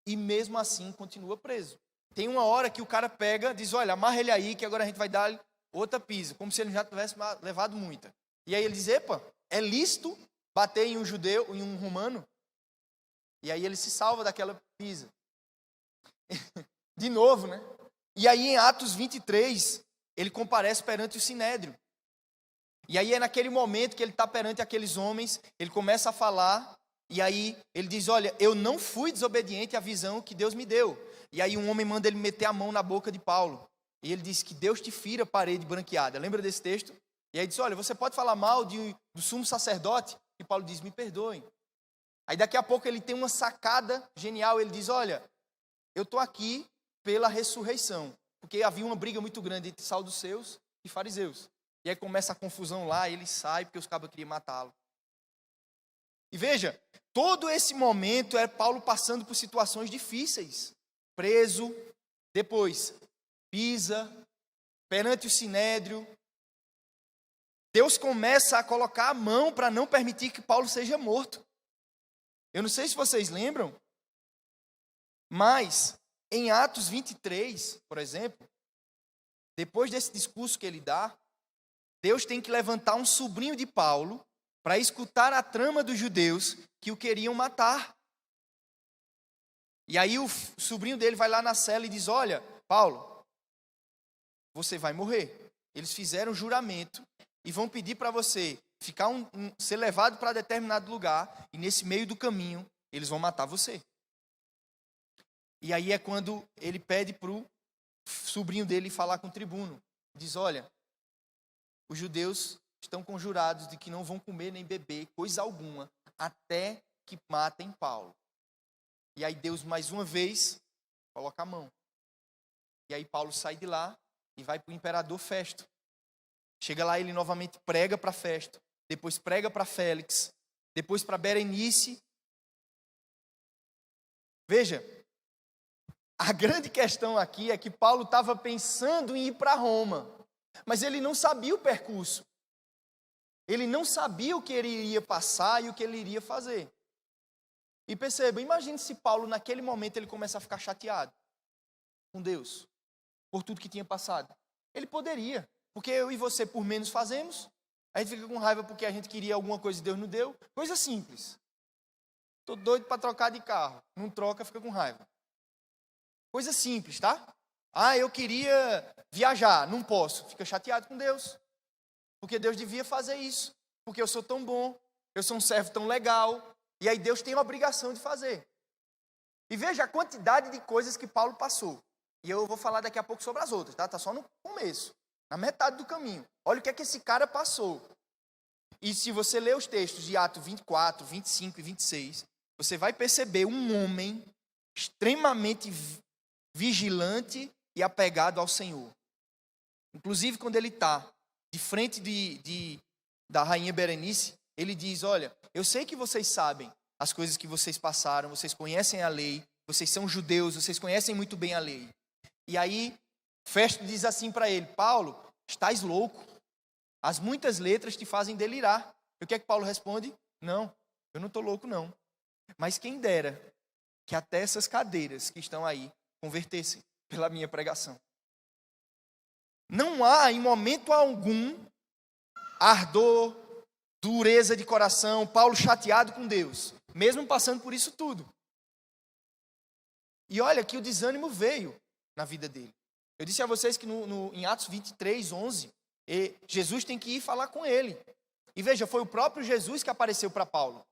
e mesmo assim continua preso. Tem uma hora que o cara pega, diz, olha, amarra ele aí que agora a gente vai dar outra pisa, como se ele já tivesse levado muita. E aí ele diz, epa, é lícito bater em um judeu, em um romano? E aí ele se salva daquela pisa. De novo, né? E aí em Atos 23, ele comparece perante o Sinédrio. E aí é naquele momento que ele está perante aqueles homens, ele começa a falar, e aí ele diz, olha, eu não fui desobediente à visão que Deus me deu. E aí um homem manda ele meter a mão na boca de Paulo. E ele diz que Deus te fira parede branqueada. Lembra desse texto? E aí diz, olha, você pode falar mal do sumo sacerdote? E Paulo diz, me perdoem. Aí daqui a pouco ele tem uma sacada genial, ele diz, olha, eu estou aqui pela ressurreição. Porque havia uma briga muito grande entre saduceus e fariseus. E aí começa a confusão lá, ele sai porque os cabras queriam matá-lo. E veja, todo esse momento é Paulo passando por situações difíceis. Preso, depois pisa, perante o Sinédrio. Deus começa a colocar a mão para não permitir que Paulo seja morto. Eu não sei se vocês lembram, mas em Atos 23, por exemplo, depois desse discurso que ele dá, Deus tem que levantar um sobrinho de Paulo para escutar a trama dos judeus que o queriam matar. E aí o sobrinho dele vai lá na cela e diz, olha, Paulo, você vai morrer. Eles fizeram juramento e vão pedir para você ficar ser levado para determinado lugar, e nesse meio do caminho, eles vão matar você. E aí é quando ele pede para o sobrinho dele falar com o tribuno. Diz, olha, os judeus estão conjurados de que não vão comer nem beber coisa alguma, até que matem Paulo. E aí Deus, mais uma vez, coloca a mão. E aí Paulo sai de lá e vai para o imperador Festo. Chega lá, ele novamente prega para Festo, depois prega para Félix, depois para Berenice. Veja, a grande questão aqui é que Paulo estava pensando em ir para Roma, mas ele não sabia o percurso. Ele não sabia o que ele iria passar e o que ele iria fazer. E perceba, imagine se Paulo naquele momento ele começa a ficar chateado com Deus. por tudo que tinha passado? Ele poderia, porque eu e você por menos fazemos. A gente fica com raiva porque a gente queria alguma coisa e Deus não deu. Coisa simples. Tô doido para trocar de carro. Não troca, fica com raiva. Coisa simples, tá? Eu queria viajar, não posso. Fica chateado com Deus. Porque Deus devia fazer isso. Porque eu sou tão bom, eu sou um servo tão legal. E aí Deus tem a obrigação de fazer. E veja a quantidade de coisas que Paulo passou. E eu vou falar daqui a pouco sobre as outras, tá? Tá só no começo, na metade do caminho. Olha o que é que esse cara passou. E se você ler os textos de Atos 24, 25 e 26, você vai perceber um homem extremamente vigilante e apegado ao Senhor. Inclusive, quando ele está de frente da rainha Berenice, ele diz, olha, eu sei que vocês sabem as coisas que vocês passaram, vocês conhecem a lei, vocês são judeus, vocês conhecem muito bem a lei. E aí, Festo diz assim para ele, Paulo, estás louco. As muitas letras te fazem delirar. E o que é que Paulo responde? Não, eu não estou louco não. Mas quem dera que até essas cadeiras que estão aí convertessem pela minha pregação. Não há em momento algum ardor, dureza de coração, Paulo chateado com Deus, mesmo passando por isso tudo. E olha que o desânimo veio na vida dele. Eu disse a vocês que em Atos 23, 11, Jesus tem que ir falar com ele. E veja, foi o próprio Jesus que apareceu para Paulo.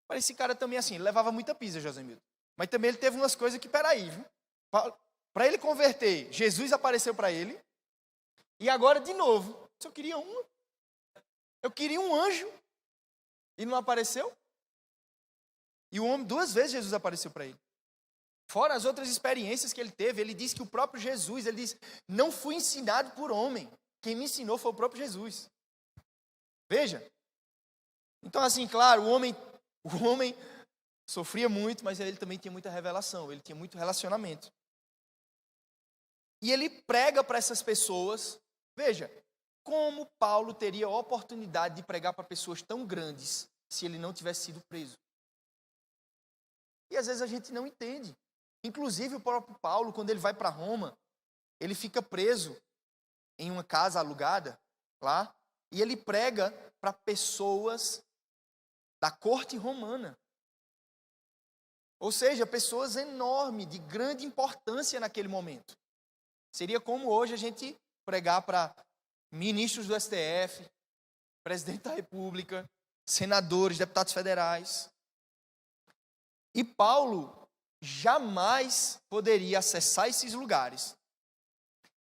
Para esse cara também assim, ele levava muita pizza, José Milton. Mas também ele teve umas coisas que, peraí, viu? Para ele converter, Jesus apareceu para ele. E agora, de novo, eu queria uma. Eu queria um anjo. E não apareceu. E o homem, 2 vezes Jesus apareceu para ele. Fora as outras experiências que ele teve, ele diz que o próprio Jesus, ele diz, não fui ensinado por homem. Quem me ensinou foi o próprio Jesus. Veja. Então, assim, claro, o homem sofria muito, mas ele também tinha muita revelação, ele tinha muito relacionamento. E ele prega para essas pessoas. Veja, como Paulo teria a oportunidade de pregar para pessoas tão grandes se ele não tivesse sido preso? E às vezes a gente não entende. Inclusive o próprio Paulo, quando ele vai para Roma, ele fica preso em uma casa alugada lá, e ele prega para pessoas da corte romana. Ou seja, pessoas enormes, de grande importância naquele momento. Seria como hoje a gente pregar para ministros do STF, presidente da República, senadores, deputados federais. E Paulo jamais poderia acessar esses lugares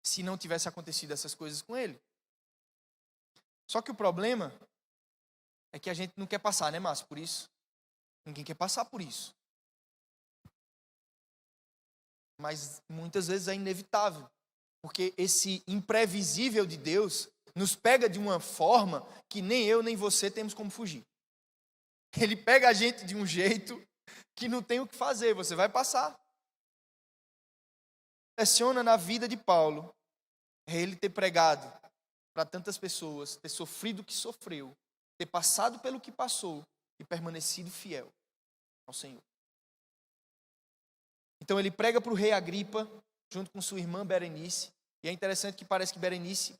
se não tivesse acontecido essas coisas com ele. Só que o problema é que a gente não quer passar, né, Márcio, por isso. Ninguém quer passar por isso. Mas muitas vezes é inevitável, porque esse imprevisível de Deus nos pega de uma forma que nem eu nem você temos como fugir. Ele pega a gente de um jeito que não tem o que fazer, você vai passar. Impressiona na vida de Paulo é ele ter pregado para tantas pessoas, ter sofrido o que sofreu, ter passado pelo que passou e permanecido fiel ao Senhor. Então ele prega para o rei Agripa, junto com sua irmã Berenice, e é interessante que Berenice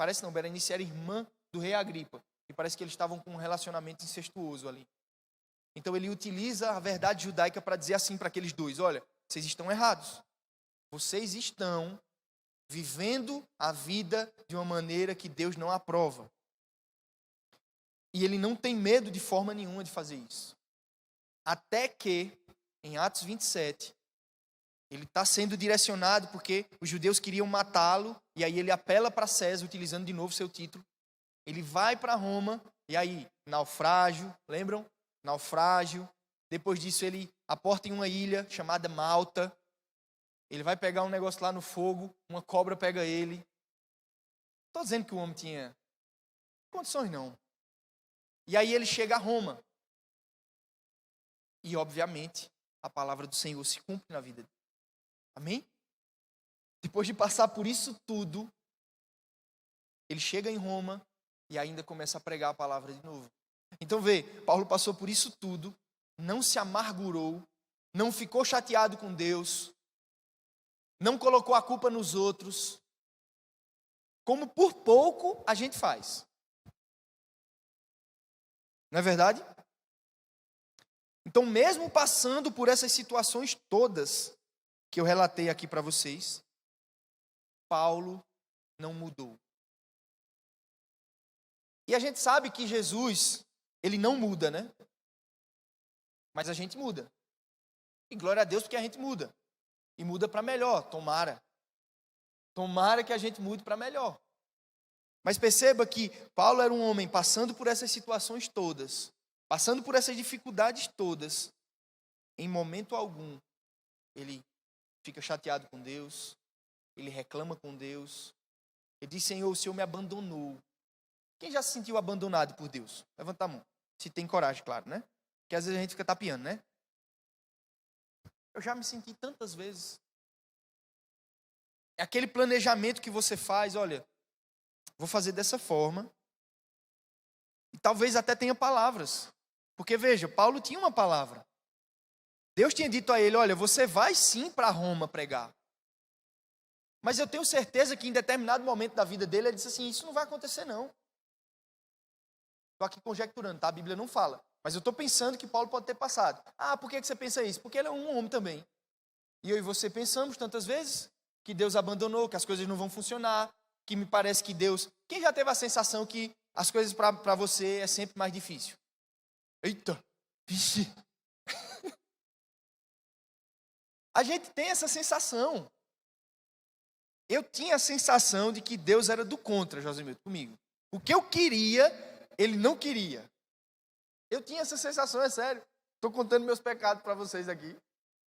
era irmã do rei Agripa, e parece que eles estavam com um relacionamento incestuoso ali. Então ele utiliza a verdade judaica para dizer assim para aqueles dois, olha, vocês estão errados. Vocês estão vivendo a vida de uma maneira que Deus não aprova. E ele não tem medo de forma nenhuma de fazer isso. Até que, em Atos 27, ele está sendo direcionado porque os judeus queriam matá-lo, e aí ele apela para César, utilizando de novo seu título. Ele vai para Roma, e aí, naufrágio, lembram? Naufrágio. Depois disso, ele aporta em uma ilha chamada Malta. Ele vai pegar um negócio lá no fogo, uma cobra pega ele. Estou dizendo que o homem tinha condições, não. E aí ele chega a Roma. E, obviamente, a palavra do Senhor se cumpre na vida dele. Amém? Depois de passar por isso tudo, ele chega em Roma e ainda começa a pregar a palavra de novo. Então vê, Paulo passou por isso tudo, não se amargurou, não ficou chateado com Deus, não colocou a culpa nos outros, como por pouco a gente faz. Não é verdade? Então, mesmo passando por essas situações todas que eu relatei aqui para vocês, Paulo não mudou. E a gente sabe que Jesus, ele não muda, né? Mas a gente muda. E glória a Deus porque a gente muda. E muda para melhor, tomara. Tomara que a gente mude para melhor. Mas perceba que Paulo era um homem passando por essas situações todas, passando por essas dificuldades todas. Em momento algum, ele fica chateado com Deus, ele reclama com Deus. Ele diz: Senhor, o Senhor me abandonou. Quem já se sentiu abandonado por Deus? Levanta a mão. Se tem coragem, claro, né? Porque às vezes a gente fica tapeando, né? Eu já me senti tantas vezes. É aquele planejamento que você faz, olha, vou fazer dessa forma. E talvez até tenha palavras. Porque veja, Paulo tinha uma palavra. Deus tinha dito a ele: olha, você vai sim para Roma pregar. Mas eu tenho certeza que em determinado momento da vida dele, ele disse assim: isso não vai acontecer não. Estou aqui conjecturando, tá? A Bíblia não fala. Mas eu estou pensando que Paulo pode ter passado. Ah, por que você pensa isso? Porque ele é um homem também. E eu e você pensamos tantas vezes que Deus abandonou, que as coisas não vão funcionar, que me parece que Deus... Quem já teve a sensação que as coisas para você é sempre mais difícil? Eita! Vixe! A gente tem essa sensação. Eu tinha a sensação de que Deus era do contra, Josimilton, comigo. O que eu queria, ele não queria. Eu tinha essa sensação, é sério. Estou contando meus pecados para vocês aqui.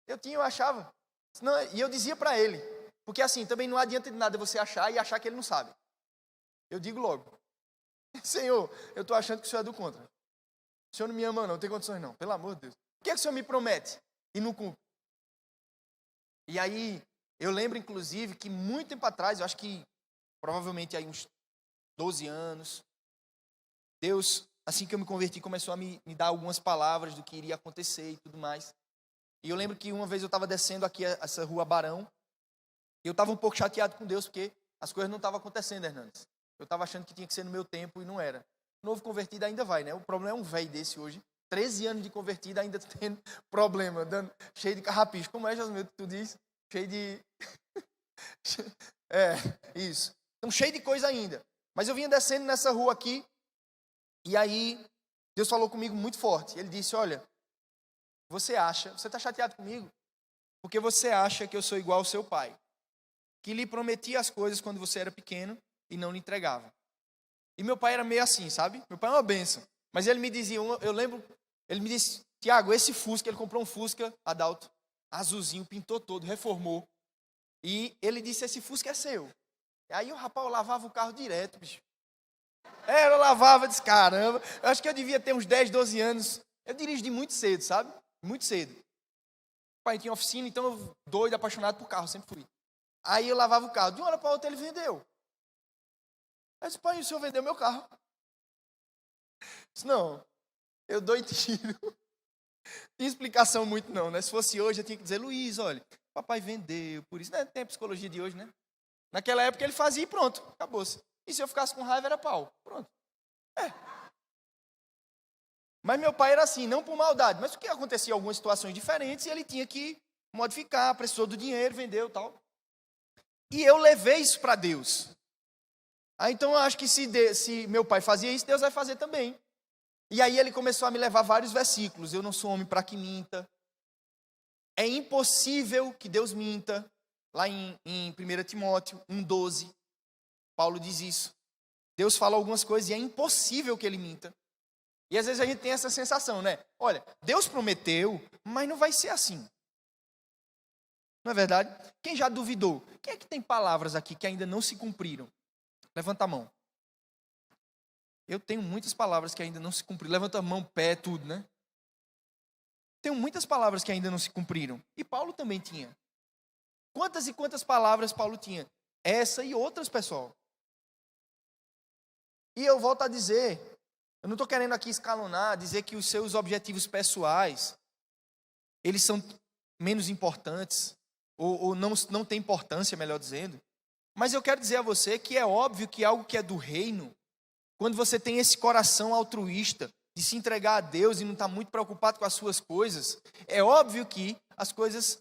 Eu achava. Não, e eu dizia para ele. Porque assim, também não adianta de nada você achar e achar que ele não sabe. Eu digo logo: Senhor, eu estou achando que o Senhor é do contra. O Senhor não me ama não tem condições não. Pelo amor de Deus. O que é que o Senhor me promete e não cumpre? E aí, eu lembro inclusive que muito tempo atrás, eu acho que provavelmente aí uns 12 anos, Deus, assim que eu me converti, começou a me dar algumas palavras do que iria acontecer e tudo mais. E eu lembro que uma vez eu estava descendo aqui essa rua Barão, e eu estava um pouco chateado com Deus, porque as coisas não estavam acontecendo, Hernandes. Eu estava achando que tinha que ser no meu tempo e não era. Novo convertido ainda vai, né? O problema é um velho desse hoje, 13 anos de convertido, ainda tendo problema, cheio de carrapicho. Como é, Jasmine, que tu diz? Cheio de... isso. Então, cheio de coisa ainda. Mas eu vinha descendo nessa rua aqui, e aí Deus falou comigo muito forte. Ele disse: olha, você está chateado comigo? Porque você acha que eu sou igual ao seu pai, que lhe prometia as coisas quando você era pequeno e não lhe entregava. E meu pai era meio assim, sabe? Meu pai é uma bênção. Mas ele me dizia, eu lembro, ele me disse: Tiago, esse Fusca, ele comprou um Fusca Adalto, azulzinho, pintou todo, reformou. E ele disse: esse Fusca é seu. E aí o rapaz, eu lavava o carro direto, bicho. Eu lavava, disse: caramba, eu acho que eu devia ter uns 10, 12 anos. Eu dirijo de muito cedo, sabe? Muito cedo. O pai tinha oficina, então eu doido, apaixonado por carro, sempre fui. Aí eu lavava o carro. De uma hora para outra ele vendeu. Eu disse: pai, o senhor vendeu meu carro? Eu disse: não, eu dou e tiro. Não tem explicação muito não, né? Se fosse hoje eu tinha que dizer: Luiz, olha, papai vendeu, por isso. Não tem a psicologia de hoje, né? Naquela época ele fazia e pronto, acabou-se. E se eu ficasse com raiva era pau, pronto. Mas meu pai era assim, não por maldade, mas porque acontecia algumas situações diferentes e ele tinha que modificar, precisou do dinheiro, vendeu e tal. E eu levei isso para Deus. Então eu acho que se meu pai fazia isso, Deus vai fazer também. E aí ele começou a me levar vários versículos. Eu não sou homem para que minta. É impossível que Deus minta. Lá em 1 Timóteo 1,12, Paulo diz isso. Deus fala algumas coisas e é impossível que ele minta. E às vezes a gente tem essa sensação, né? Olha, Deus prometeu, mas não vai ser assim. Não é verdade? Quem já duvidou? Quem é que tem palavras aqui que ainda não se cumpriram? Levanta a mão. Eu tenho muitas palavras que ainda não se cumpriram. Levanta a mão, pé, tudo, né? Tenho muitas palavras que ainda não se cumpriram. E Paulo também tinha. Quantas e quantas palavras Paulo tinha? Essa e outras, pessoal. E eu volto a dizer, eu não estou querendo aqui escalonar, dizer que os seus objetivos pessoais, eles são menos importantes, ou não têm importância, melhor dizendo. Mas eu quero dizer a você que é óbvio que algo que é do reino, quando você tem esse coração altruísta, de se entregar a Deus e não estar muito preocupado com as suas coisas, é óbvio que as coisas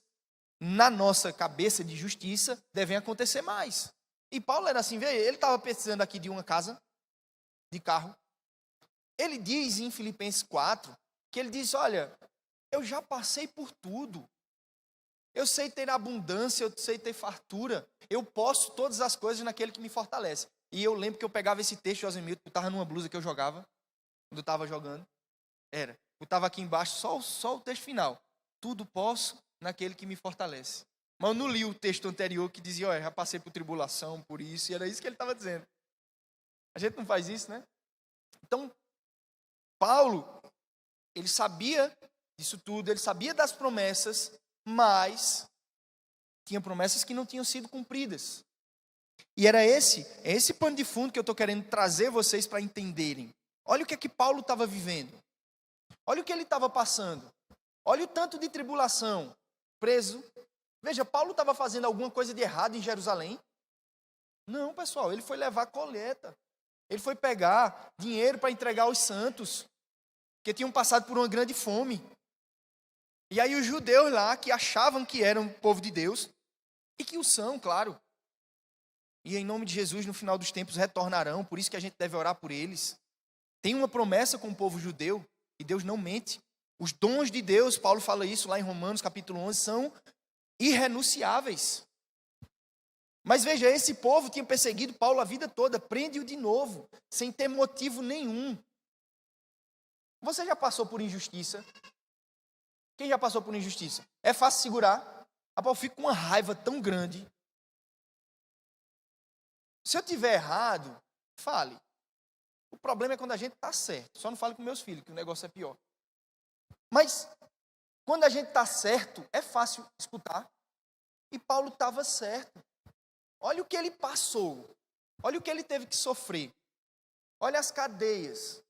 na nossa cabeça de justiça devem acontecer mais. E Paulo era assim, ele estava precisando aqui de uma casa, de carro. Ele diz em Filipenses 4, que ele diz, olha, eu já passei por tudo. Eu sei ter abundância, eu sei ter fartura. Eu posso todas as coisas naquele que me fortalece. E eu lembro que eu pegava esse texto, Josemilton, estava numa blusa que eu jogava, quando eu estava jogando. Eu estava aqui embaixo, só o texto final. Tudo posso naquele que me fortalece. Mas eu não li o texto anterior que dizia, olha, já passei por tribulação, por isso, e era isso que ele estava dizendo. A gente não faz isso, né? Então, Paulo, ele sabia disso tudo, ele sabia das promessas, mas tinha promessas que não tinham sido cumpridas. E era esse pano de fundo que eu estou querendo trazer vocês para entenderem. Olha o que é que Paulo estava vivendo. Olha o que ele estava passando. Olha o tanto de tribulação, preso. Veja, Paulo estava fazendo alguma coisa de errado em Jerusalém? Não, pessoal, ele foi levar colheita. Ele foi pegar dinheiro para entregar aos santos, que tinham passado por uma grande fome. E aí os judeus lá, que achavam que eram o povo de Deus, e que o são, claro. E em nome de Jesus, no final dos tempos, retornarão, por isso que a gente deve orar por eles. Tem uma promessa com o povo judeu, e Deus não mente. Os dons de Deus, Paulo fala isso lá em Romanos capítulo 11, são irrenunciáveis. Mas veja, esse povo tinha perseguido Paulo a vida toda, prende-o de novo, sem ter motivo nenhum. Você já passou por injustiça? Quem já passou por injustiça? É fácil segurar? Eu fico com uma raiva tão grande. Se eu tiver errado, fale. O problema é quando a gente está certo. Só não fale com meus filhos, que o negócio é pior. Mas, quando a gente está certo, é fácil escutar. E Paulo estava certo. Olha o que ele passou. Olha o que ele teve que sofrer. Olha as cadeias.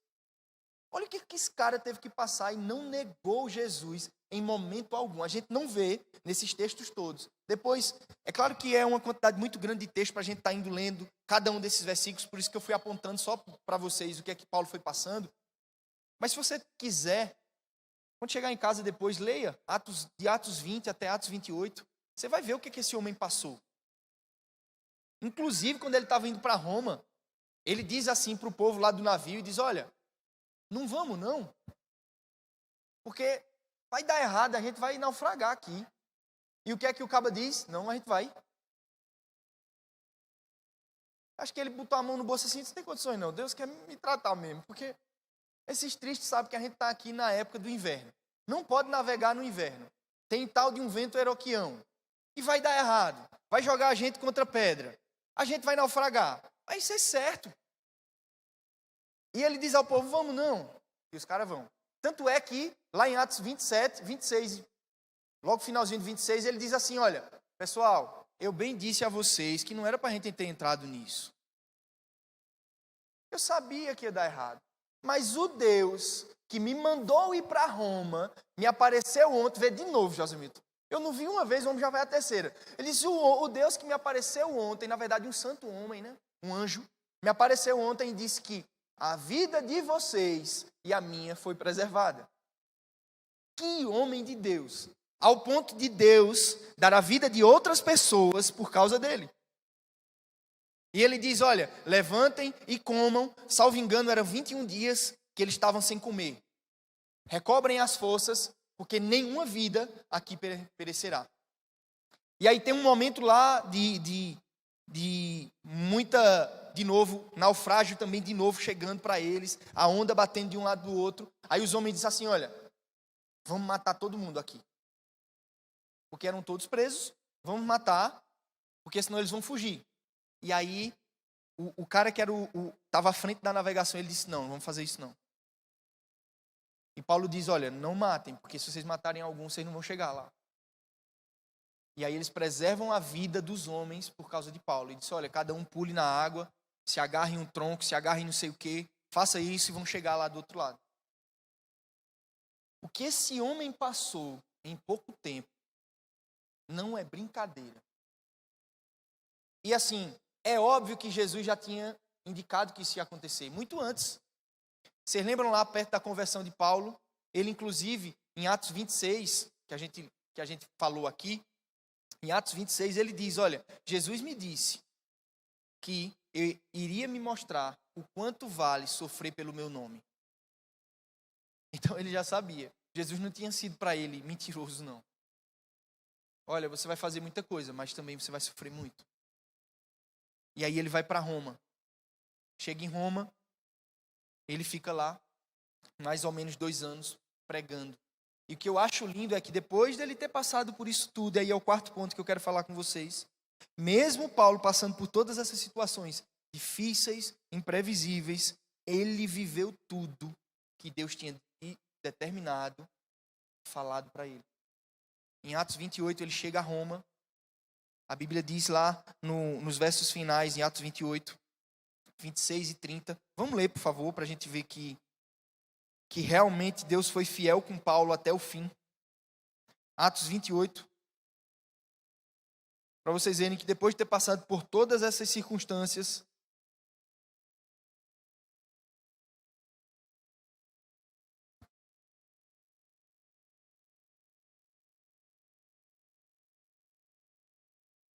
Olha o que esse cara teve que passar e não negou Jesus em momento algum. A gente não vê nesses textos todos. Depois, é claro que é uma quantidade muito grande de texto para a gente estar indo lendo cada um desses versículos, por isso que eu fui apontando só para vocês o que é que Paulo foi passando. Mas se você quiser, quando chegar em casa depois, leia de Atos 20 até Atos 28. Você vai ver o que esse homem passou. Inclusive, quando ele estava indo para Roma, ele diz assim para o povo lá do navio, e diz, olha, não vamos não, porque vai dar errado, a gente vai naufragar aqui. E o que é que o caba diz? Não, a gente vai. Acho que ele botou a mão no bolso assim, não tem condições não, Deus quer me tratar mesmo, porque esses tristes sabem que a gente está aqui na época do inverno. Não pode navegar no inverno. Tem tal de um vento eroquião. E vai dar errado. Vai jogar a gente contra pedra. A gente vai naufragar. Vai ser certo. E ele diz ao povo, vamos não. E os caras vão. Tanto é que, lá em Atos 27, 26, logo finalzinho de 26, ele diz assim, olha, pessoal, eu bem disse a vocês que não era para a gente ter entrado nisso. Eu sabia que ia dar errado. Mas o Deus que me mandou ir para Roma, me apareceu ontem, vê de novo, Josemito. Eu não vi uma vez, o homem já vai a terceira. Ele disse, o Deus que me apareceu ontem, na verdade um santo homem, né? Um anjo, me apareceu ontem e disse que a vida de vocês e a minha foi preservada. Que homem de Deus! Ao ponto de Deus dar a vida de outras pessoas por causa dele. E ele diz, olha, levantem e comam, salvo engano, eram 21 dias que eles estavam sem comer. Recobrem as forças, porque nenhuma vida aqui perecerá. E aí tem um momento lá de novo, naufrágio também de novo chegando para eles, a onda batendo de um lado do outro. Aí os homens dizem assim, olha, vamos matar todo mundo aqui. Porque eram todos presos, vamos matar, porque senão eles vão fugir. E aí, o cara que estava à frente da navegação, ele disse, não vamos fazer isso não. E Paulo diz, olha, não matem, porque se vocês matarem algum, vocês não vão chegar lá. E aí eles preservam a vida dos homens por causa de Paulo. E diz, olha, cada um pule na água, se agarre em um tronco, se agarre em não sei o quê, faça isso e vão chegar lá do outro lado. O que esse homem passou em pouco tempo não é brincadeira. E assim, é óbvio que Jesus já tinha indicado que isso ia acontecer, muito antes. Vocês lembram lá perto da conversão de Paulo? Ele, inclusive, em Atos 26, que a gente falou aqui, em Atos 26, ele diz, olha, Jesus me disse que eu iria me mostrar o quanto vale sofrer pelo meu nome. Então ele já sabia. Jesus não tinha sido para ele mentiroso, não. Olha, você vai fazer muita coisa, mas também você vai sofrer muito. E aí ele vai para Roma. Chega em Roma, ele fica lá mais ou menos 2 anos pregando. E o que eu acho lindo é que depois dele ter passado por isso tudo, aí é o quarto ponto que eu quero falar com vocês, mesmo Paulo passando por todas essas situações difíceis, imprevisíveis, ele viveu tudo que Deus tinha determinado, falado para ele. Em Atos 28, ele chega a Roma. A Bíblia diz lá nos versos finais, em Atos 28, 26 e 30. Vamos ler, por favor, para a gente ver que realmente Deus foi fiel com Paulo até o fim. Atos 28. Para vocês verem que depois de ter passado por todas essas circunstâncias,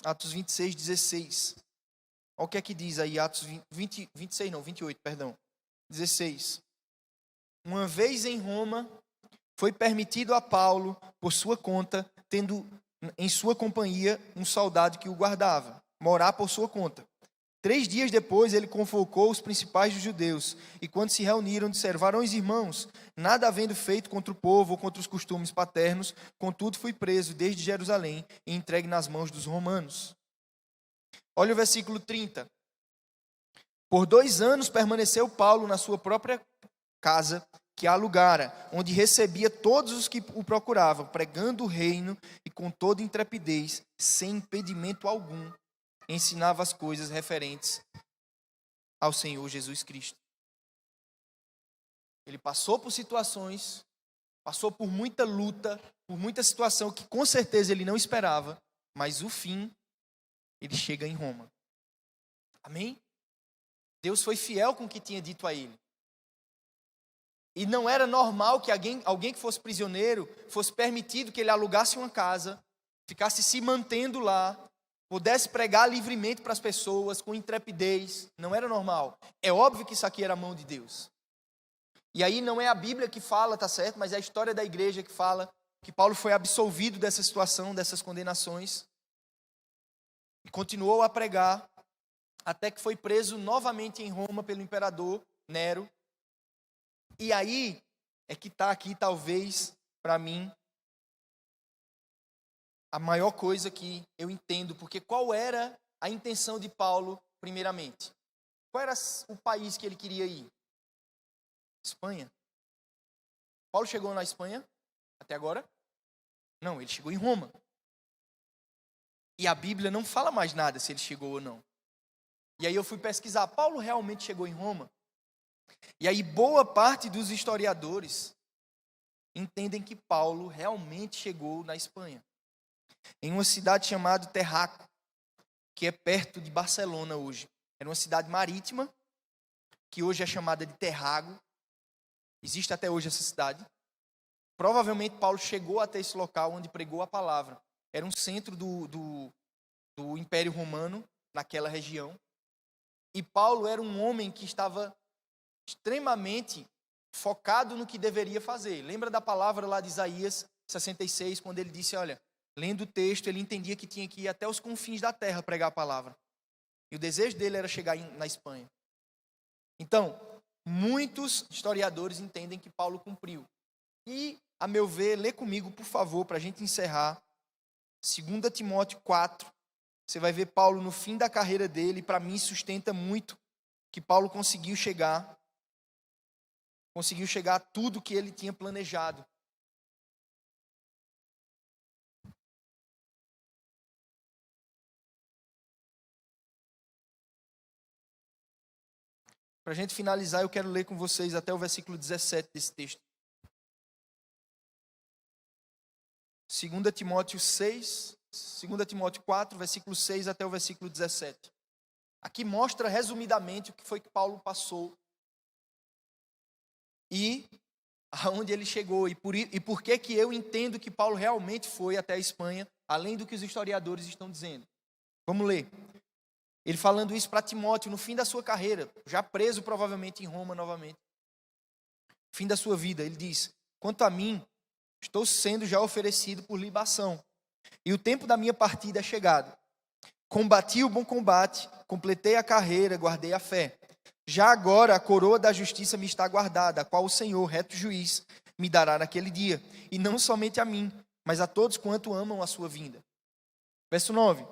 Atos 26, 16. Olha o que é que diz aí, Atos 26 não, 28, perdão. 16. Uma vez em Roma, foi permitido a Paulo, por sua conta, tendo em sua companhia um soldado que o guardava, morar por sua conta. 3 dias depois, ele convocou os principais dos judeus, e quando se reuniram, disseram, varões e irmãos, nada havendo feito contra o povo ou contra os costumes paternos, contudo fui preso desde Jerusalém e entregue nas mãos dos romanos. Olha o versículo 30. Por 2 anos permaneceu Paulo na sua própria casa, que alugara, onde recebia todos os que o procuravam, pregando o reino e com toda intrepidez, sem impedimento algum, ensinava as coisas referentes ao Senhor Jesus Cristo. Ele passou por situações, passou por muita luta, por muita situação que com certeza ele não esperava, mas o fim, ele chega em Roma. Amém? Deus foi fiel com o que tinha dito a ele. E não era normal que alguém que fosse prisioneiro, fosse permitido que ele alugasse uma casa, ficasse se mantendo lá, pudesse pregar livremente para as pessoas, com intrepidez. Não era normal. É óbvio que isso aqui era a mão de Deus. E aí não é a Bíblia que fala, tá certo? Mas é a história da igreja que fala que Paulo foi absolvido dessa situação, dessas condenações. E continuou a pregar, até que foi preso novamente em Roma pelo imperador Nero. E aí é que está aqui, talvez, para mim, a maior coisa que eu entendo. Porque qual era a intenção de Paulo, primeiramente? Qual era o país que ele queria ir? Espanha. Paulo chegou na Espanha até agora? Não, ele chegou em Roma. E a Bíblia não fala mais nada se ele chegou ou não. E aí eu fui pesquisar, Paulo realmente chegou em Roma? E aí boa parte dos historiadores entendem que Paulo realmente chegou na Espanha, em uma cidade chamada Terraco, que é perto de Barcelona hoje. Era uma cidade marítima, que hoje é chamada de Terrago. Existe até hoje essa cidade. Provavelmente Paulo chegou até esse local onde pregou a palavra. Era um centro do Império Romano, naquela região. E Paulo era um homem que estava extremamente focado no que deveria fazer. Lembra da palavra lá de Isaías 66, quando ele disse, olha, lendo o texto, ele entendia que tinha que ir até os confins da terra pregar a palavra. E o desejo dele era chegar na Espanha. Então, muitos historiadores entendem que Paulo cumpriu. E, a meu ver, lê comigo, por favor, para a gente encerrar, 2 Timóteo 4. Você vai ver Paulo no fim da carreira dele. Para mim, sustenta muito que Paulo conseguiu chegar a tudo que ele tinha planejado. Para a gente finalizar, eu quero ler com vocês até o versículo 17 desse texto. 2 Timóteo 6, 2 Timóteo 4, versículo 6 até o versículo 17. Aqui mostra resumidamente o que foi que Paulo passou e aonde ele chegou, e por que eu entendo que Paulo realmente foi até a Espanha, além do que os historiadores estão dizendo. Vamos ler. Ele falando isso para Timóteo no fim da sua carreira, já preso provavelmente em Roma novamente. Fim da sua vida, ele diz: quanto a mim, estou sendo já oferecido por libação, e o tempo da minha partida é chegado. Combati o bom combate, completei a carreira, guardei a fé. Já agora a coroa da justiça me está guardada, a qual o Senhor, reto juiz, me dará naquele dia. E não somente a mim, mas a todos quanto amam a sua vinda. Verso 9.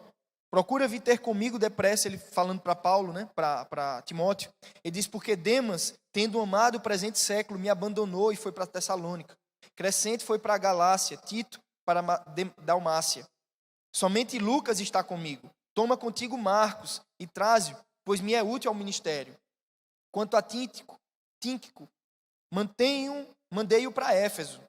Procura vir ter comigo depressa, ele falando para Paulo, né, para Timóteo. Ele diz, porque Demas, tendo amado o presente século, me abandonou e foi para Tessalônica. Crescente foi para a Galácia, Tito para Dalmácia. Somente Lucas está comigo. Toma contigo Marcos e traze-o, pois me é útil ao ministério. Quanto a Tíquico, mandei-o para Éfeso.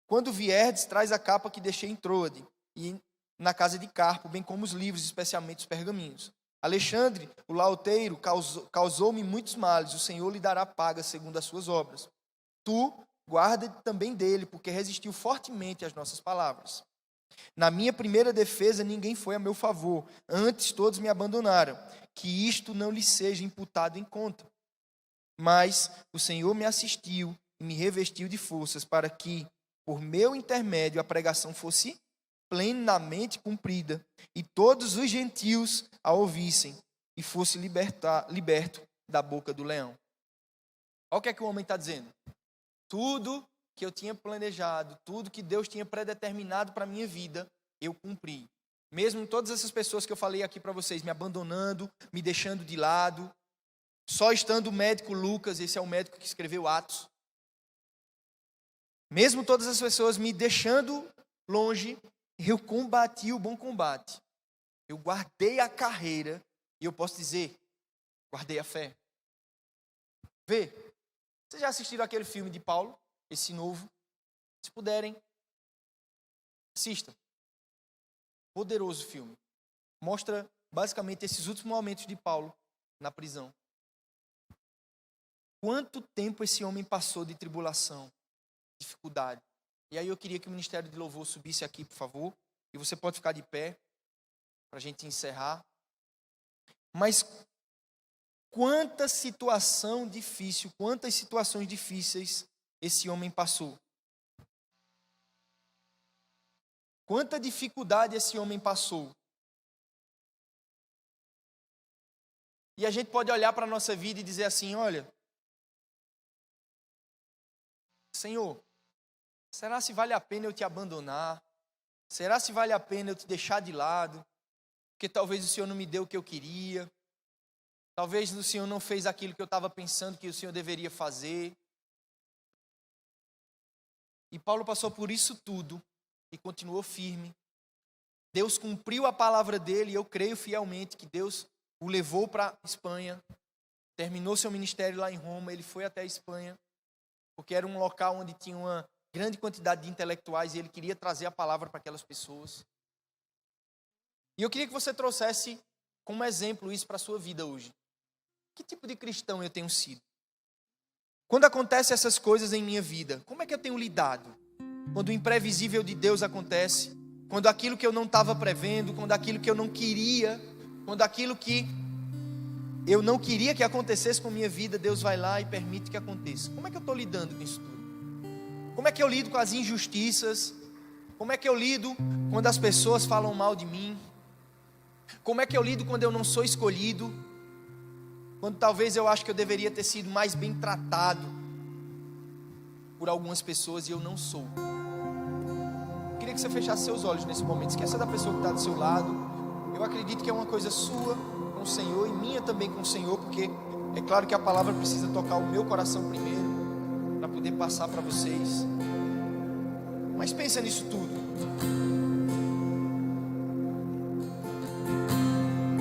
Quando vierdes, traz a capa que deixei em Troade e na casa de Carpo, bem como os livros, especialmente os pergaminhos. Alexandre, o laoteiro, causou-me muitos males. O Senhor lhe dará paga segundo as suas obras. Tu, guarda também dele, porque resistiu fortemente às nossas palavras. Na minha primeira defesa, ninguém foi a meu favor. Antes, todos me abandonaram. Que isto não lhe seja imputado em conta. Mas o Senhor me assistiu e me revestiu de forças para que, por meu intermédio, a pregação fosse plenamente cumprida e todos os gentios a ouvissem e fosse liberto da boca do leão. Olha o que é que o homem está dizendo. Tudo que eu tinha planejado, tudo que Deus tinha predeterminado para a minha vida, eu cumpri. Mesmo todas essas pessoas que eu falei aqui para vocês me abandonando, me deixando de lado, só estando o médico Lucas, esse é o médico que escreveu Atos. Mesmo todas as pessoas me deixando longe, eu combati o bom combate. Eu guardei a carreira e eu posso dizer, guardei a fé. Vê, vocês já assistiram aquele filme de Paulo, esse novo? Se puderem, assistam. Poderoso filme. Mostra basicamente esses últimos momentos de Paulo na prisão. Quanto tempo esse homem passou de tribulação, dificuldade. E aí eu queria que o Ministério de Louvor subisse aqui, por favor. E você pode ficar de pé, para a gente encerrar. Mas quanta situação difícil, quantas situações difíceis esse homem passou. Quanta dificuldade esse homem passou. E a gente pode olhar para a nossa vida e dizer assim, olha, Senhor, será se vale a pena eu te abandonar? Será se vale a pena eu te deixar de lado? Porque talvez o Senhor não me deu o que eu queria. Talvez o Senhor não fez aquilo que eu estava pensando que o Senhor deveria fazer. E Paulo passou por isso tudo e continuou firme. Deus cumpriu a palavra dele e eu creio fielmente que Deus o levou para a Espanha. Terminou seu ministério lá em Roma, ele foi até a Espanha, porque era um local onde tinha uma grande quantidade de intelectuais e ele queria trazer a palavra para aquelas pessoas. E eu queria que você trouxesse como exemplo isso para a sua vida hoje. Que tipo de cristão eu tenho sido? Quando acontecem essas coisas em minha vida, como é que eu tenho lidado? Quando o imprevisível de Deus acontece, quando aquilo que eu não estava prevendo, quando aquilo que eu não queria, quando aquilo que eu não queria que acontecesse com a minha vida, Deus vai lá e permite que aconteça. Como é que eu estou lidando com isso tudo? Como é que eu lido com as injustiças? Como é que eu lido quando as pessoas falam mal de mim? Como é que eu lido quando eu não sou escolhido? Quando talvez eu acho que eu deveria ter sido mais bem tratado por algumas pessoas e eu não sou. Eu queria que você fechasse seus olhos nesse momento. Esqueça da pessoa que está do seu lado. Eu acredito que é uma coisa sua com o Senhor e minha também com o Senhor, porque é claro que a palavra precisa tocar o meu coração primeiro, para poder passar para vocês. Mas pensa nisso tudo.